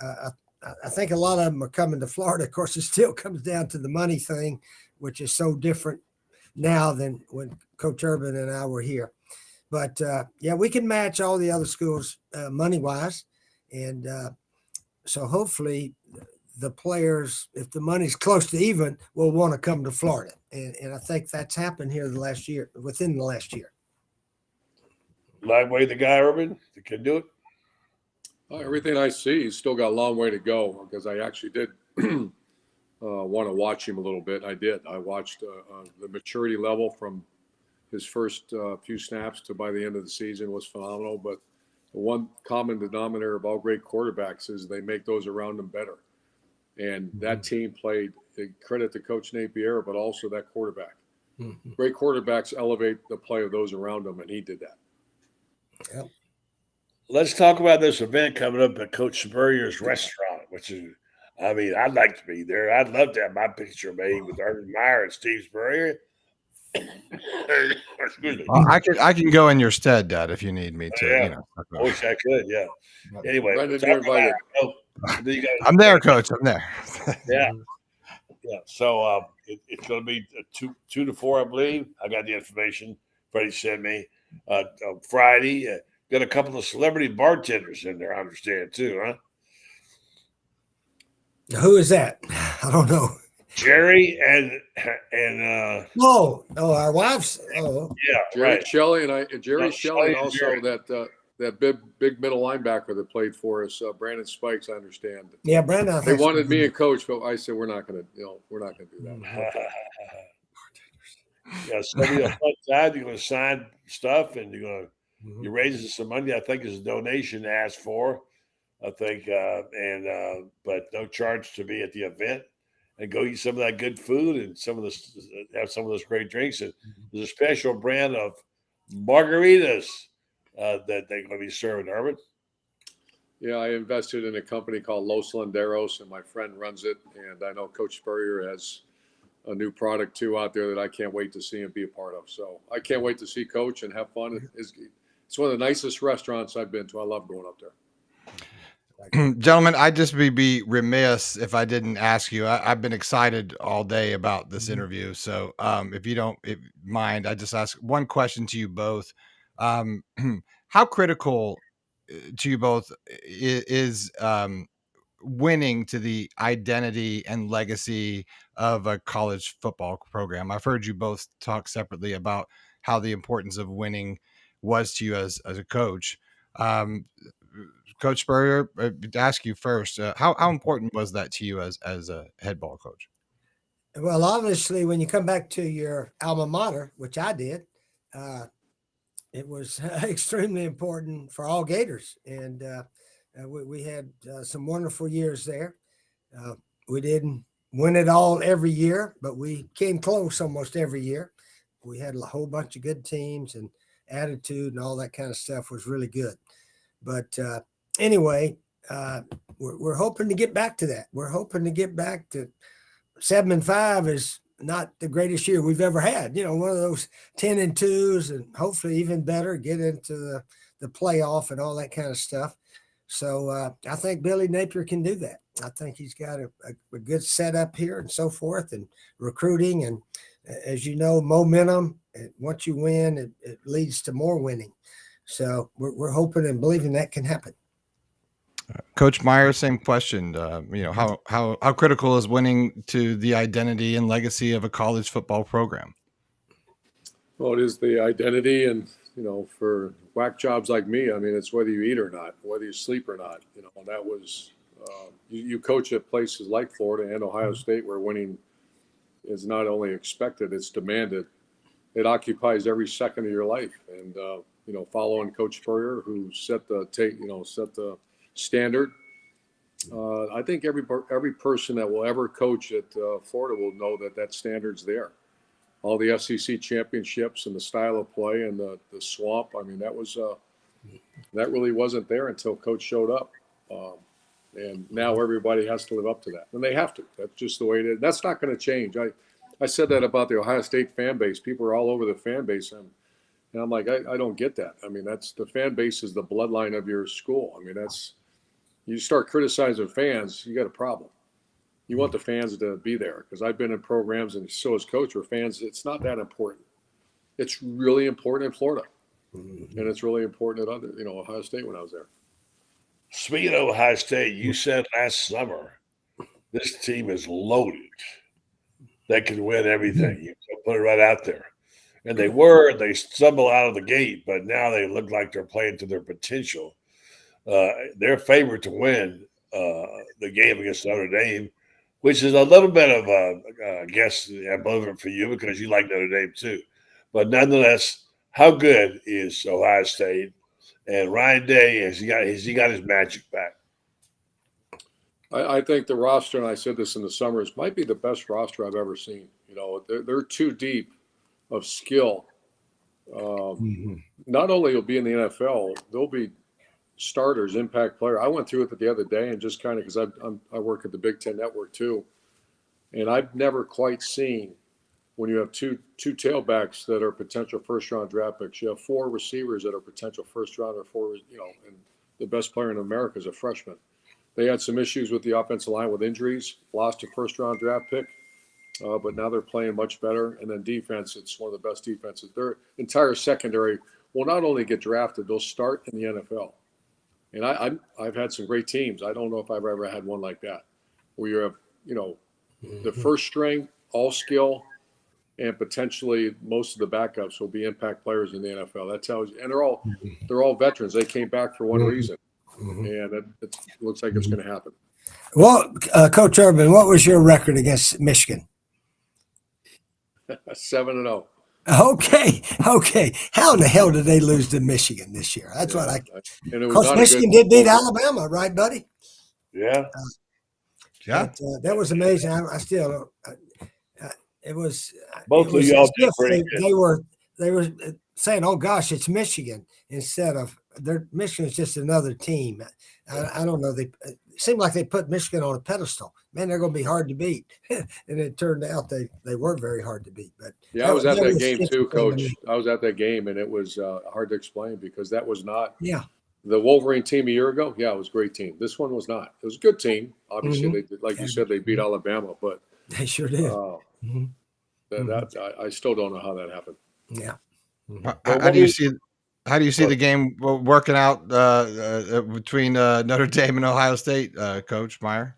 I think a lot of them are coming to Florida. Of course, it still comes down to the money thing, which is so different now than when Coach Urban and I were here. But we can match all the other schools money-wise, and so hopefully the players, if the money's close to even, will want to come to Florida, and I think that's happened here within the last year. Lagway, the guy, Urban, that can do it. Everything I see, he's still got a long way to go, because I actually did want to watch him a little bit. I did. I watched the maturity level from his first few snaps to by the end of the season was phenomenal. But the one common denominator of all great quarterbacks is they make those around them better. And that team played, credit to Coach Napier, but also that quarterback. Mm-hmm. Great quarterbacks elevate the play of those around them, and he did that. Yep. Let's talk about this event coming up at Coach Spurrier's restaurant, which is, I'd like to be there. I'd love to have my picture made with Urban Meyer and Steve Spurrier. Excuse me. Well, I can go in your stead, Dad, if you need me to. Yeah. I wish I could. Yeah. Anyway, you're invited. I'm there, Coach. I'm there. Yeah. So it's going to be 2 to 4, I believe. I got the information Freddie sent me on Friday. Got a couple of celebrity bartenders in there, I understand, too, huh? Who is that? I don't know. Jerry and our wives. Oh, yeah, Jerry right. Shelley and Jerry No, Shelley, and Shelley and also Jerry. that big middle linebacker that played for us, Brandon Spikes. I understand. yeah, Brandon. I They think wanted me and Coach, but I said we're not going to do that. Yeah, so it'll be a fun time. You're going to sign stuff, and Mhm. you're raising some money. I think is a donation asked for. I think, but no charge to be at the event, and go eat some of that good food and have some of those great drinks. And there's a special brand of margaritas that they're going to be serving, Urban. Yeah, I invested in a company called Los Landeros, and my friend runs it. And I know Coach Spurrier has a new product too out there that I can't wait to see and be a part of. So I can't wait to see Coach and have fun. It's one of the nicest restaurants I've been to. I love going up there. Gentlemen, I'd just be remiss if I didn't ask you. I've been excited all day about this interview. So if you don't mind, I just ask one question to you both. How critical to you both is winning to the identity and legacy of a college football program? I've heard you both talk separately about how the importance of winning was to you as a coach. Coach Spurrier, to ask you first, how important was that to you as a head ball coach? Well, obviously, when you come back to your alma mater, which I did, it was extremely important for all Gators, and we had some wonderful years there. We didn't win it all every year, but we came close almost every year. We had a whole bunch of good teams, and attitude and all that kind of stuff was really good. But anyway, we're hoping to get back to that. We're hoping to get back to 7-5 is not the greatest year we've ever had. One of those 10-2s, and hopefully even better, get into the playoff and all that kind of stuff. So I think Billy Napier can do that. I think he's got a good setup here and so forth, and recruiting. And as you know, momentum, once you win, it leads to more winning. So we're hoping and believing that can happen. Coach Meyer, same question. How critical is winning to the identity and legacy of a college football program? Well, it is the identity, and for whack jobs like me, I mean, it's whether you eat or not, whether you sleep or not. And that was you coach at places like Florida and Ohio State, where winning is not only expected, it's demanded. It occupies every second of your life, and following Coach Spurrier, who set the standard. I think every person that will ever coach at Florida will know that standard's there. All the SEC championships and the style of play and the swamp. I mean, that really wasn't there until Coach showed up. And now everybody has to live up to that, and they have to. That's just the way it is. That's not going to change. I said that about the Ohio State fan base. People are all over the fan base, and I'm like, I don't get that. I mean, that's the fan base is the bloodline of your school. I mean, you start criticizing fans, you got a problem. You want the fans to be there, because I've been in programs, and so as coach, where fans, it's not that important. It's really important in Florida, and it's really important at Ohio State when I was there. Speaking of Ohio State, you said last summer this team is loaded. They can win everything. You put it right out there. And they stumble out of the gate, but now they look like they're playing to their potential. They're favored to win the game against Notre Dame, which is a little bit of I guess, ambivalent for you because you like Notre Dame too. But nonetheless, how good is Ohio State? And Ryan Day, has he got his magic back? I think the roster, and I said this in the summers, might be the best roster I've ever seen. They're too deep of skill. Not only will be in the NFL, they'll be starters, impact player. I went through it the other day, and just kind of because I work at the Big Ten Network too, and I've never quite seen when you have two tailbacks that are potential first-round draft picks. You have 4 receivers that are potential first-round, or and the best player in America is a freshman. They had some issues with the offensive line with injuries, lost a first-round draft pick. but now they're playing much better. And then defense, it's one of the best defenses. Their entire secondary will not only get drafted, they'll start in the NFL. And I've had some great teams. I don't know if I've ever had one like that, where you have, the first string, all skill, and potentially most of the backups will be impact players in the NFL. That tells you, and they're all veterans. They came back for one reason, and it looks like it's going to happen. Well, Coach Urban, what was your record against Michigan? 7-0. Okay. How in the hell did they lose to Michigan this year? That's what I. And it was Because not Michigan did beat Alabama, right, buddy? Yeah. Yeah. But, that was amazing. I still. It was. Both of y'all did pretty good. They were saying, "Oh gosh, it's Michigan," instead of Michigan's just another team. I don't know. It seemed like they put Michigan on a pedestal. Man, they're going to be hard to beat, and it turned out they were very hard to beat. But yeah, I was at that game too, Coach. I was at that game, and it was hard to explain because that was not the Wolverine team a year ago. Yeah, it was a great team. This one was not. It was a good team. Obviously, they did, like you said, they beat Alabama, but they sure did. I still don't know how that happened. Yeah. How do you see the game working out between Notre Dame and Ohio State, Coach Meyer?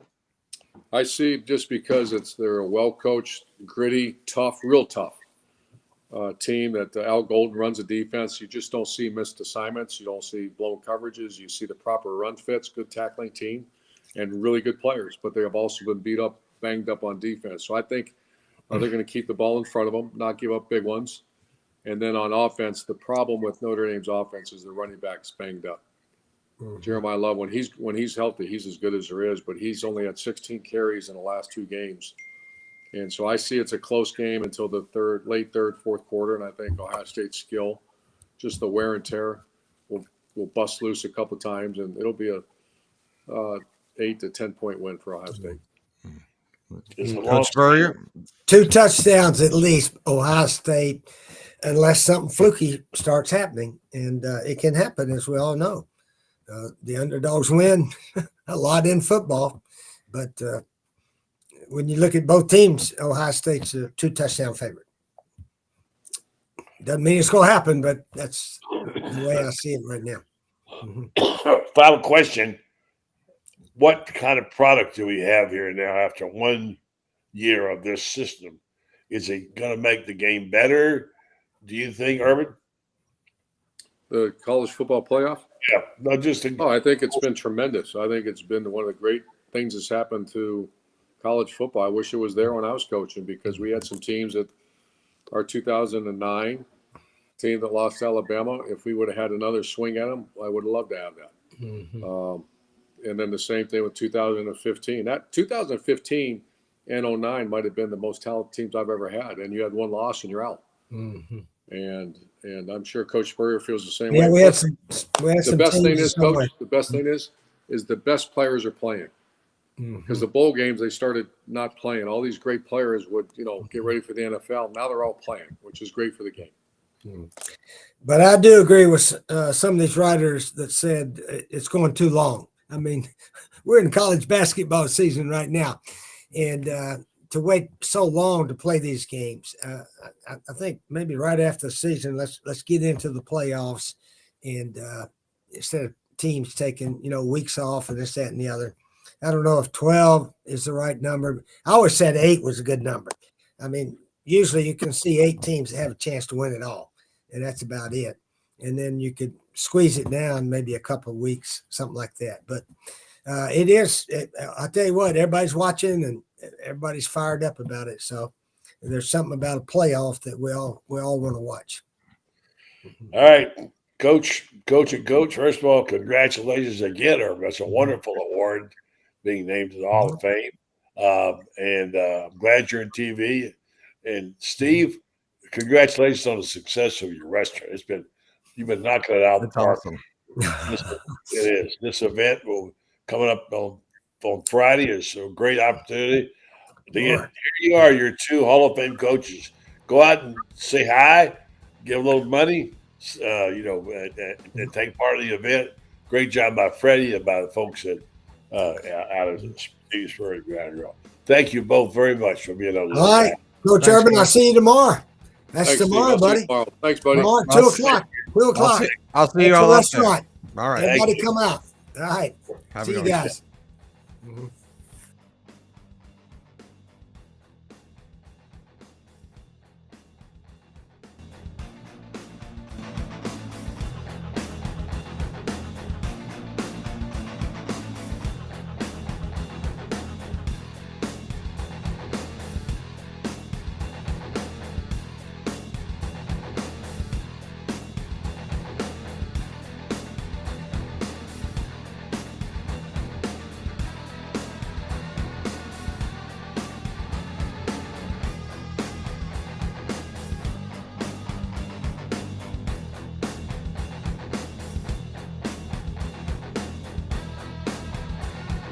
I see, just because they're a well-coached, gritty, tough, real tough team that Al Golden runs the defense. You just don't see missed assignments. You don't see blown coverages. You see the proper run fits, good tackling team, and really good players. But they have also been banged up on defense. So I think they're going to keep the ball in front of them, not give up big ones. And then on offense, the problem with Notre Dame's offense is the running back's banged up. Jeremiah Love, when he's healthy, he's as good as there is, but he's only had 16 carries in the last 2 games. And so I see it's a close game until the late third, fourth quarter, and I think Ohio State's skill, just the wear and tear, will bust loose a couple of times, and it'll be a 8 to 10 point win for Ohio State. Coach Spurrier? 2 touchdowns at least, Ohio State, unless something fluky starts happening, and it can happen, as we all know. The underdogs win a lot in football, but when you look at both teams, Ohio State's a 2 touchdown favorite. Doesn't mean it's going to happen, but that's the way I see it right now. Final question. What kind of product do we have here now after 1 year of this system? Is it going to make the game better, do you think, Urban? The college football playoff? Yeah, not just. I think it's been tremendous. I think it's been one of the great things that's happened to college football. I wish it was there when I was coaching, because we had some teams that our 2009 team that lost to Alabama. If we would have had another swing at them, I would have loved to have that. And then the same thing with 2015. That 2015 and 09 might have been the most talented teams I've ever had. And you had 1 loss and you're out. And I'm sure Coach Spurrier feels the same way. Yeah, we had some. The best thing is, Coach, the best thing is the best players are playing. Because the bowl games, they started not playing. All these great players would, get ready for the NFL. Now they're all playing, which is great for the game. But I do agree with some of these writers that said it's going too long. I mean, we're in college basketball season right now, and to wait so long to play these games, I think maybe right after the season, let's get into the playoffs, and instead of teams taking weeks off and this, that, and the other. I don't know if 12 is the right number. I always said 8 was a good number. I mean, usually you can see 8 teams that have a chance to win it all, and that's about it. And then you could squeeze it down maybe a couple of weeks, something like that. But I'll tell you what, everybody's watching and everybody's fired up about it. So there's something about a playoff that we all want to watch. All right, Coach. First of all, congratulations again, Irv. That's a wonderful award, being named to the Hall of Fame. And I'm glad you're in TV. And Steve, congratulations on the success of your restaurant. You've been knocking it out of the park. Awesome. It is. This event coming up on Friday is a great opportunity. Here you are, your 2 Hall of Fame coaches. Go out and say hi, give a little money, and take part of the event. Great job by Freddie and by the folks out of East Spurrier Ground Drill. Thank you both very much for being on. All right, Coach Thanks, Urban, I'll guys. see you tomorrow. That's Thanks, Steve. tomorrow, I'll see you buddy. tomorrow. Thanks, buddy. Tomorrow, I'll 2 see- o'clock. 2 o'clock. I'll see At you the all up there. restaurant. All right. Everybody Thank you. come out. All right. Have a See good you one. guys. Mhm.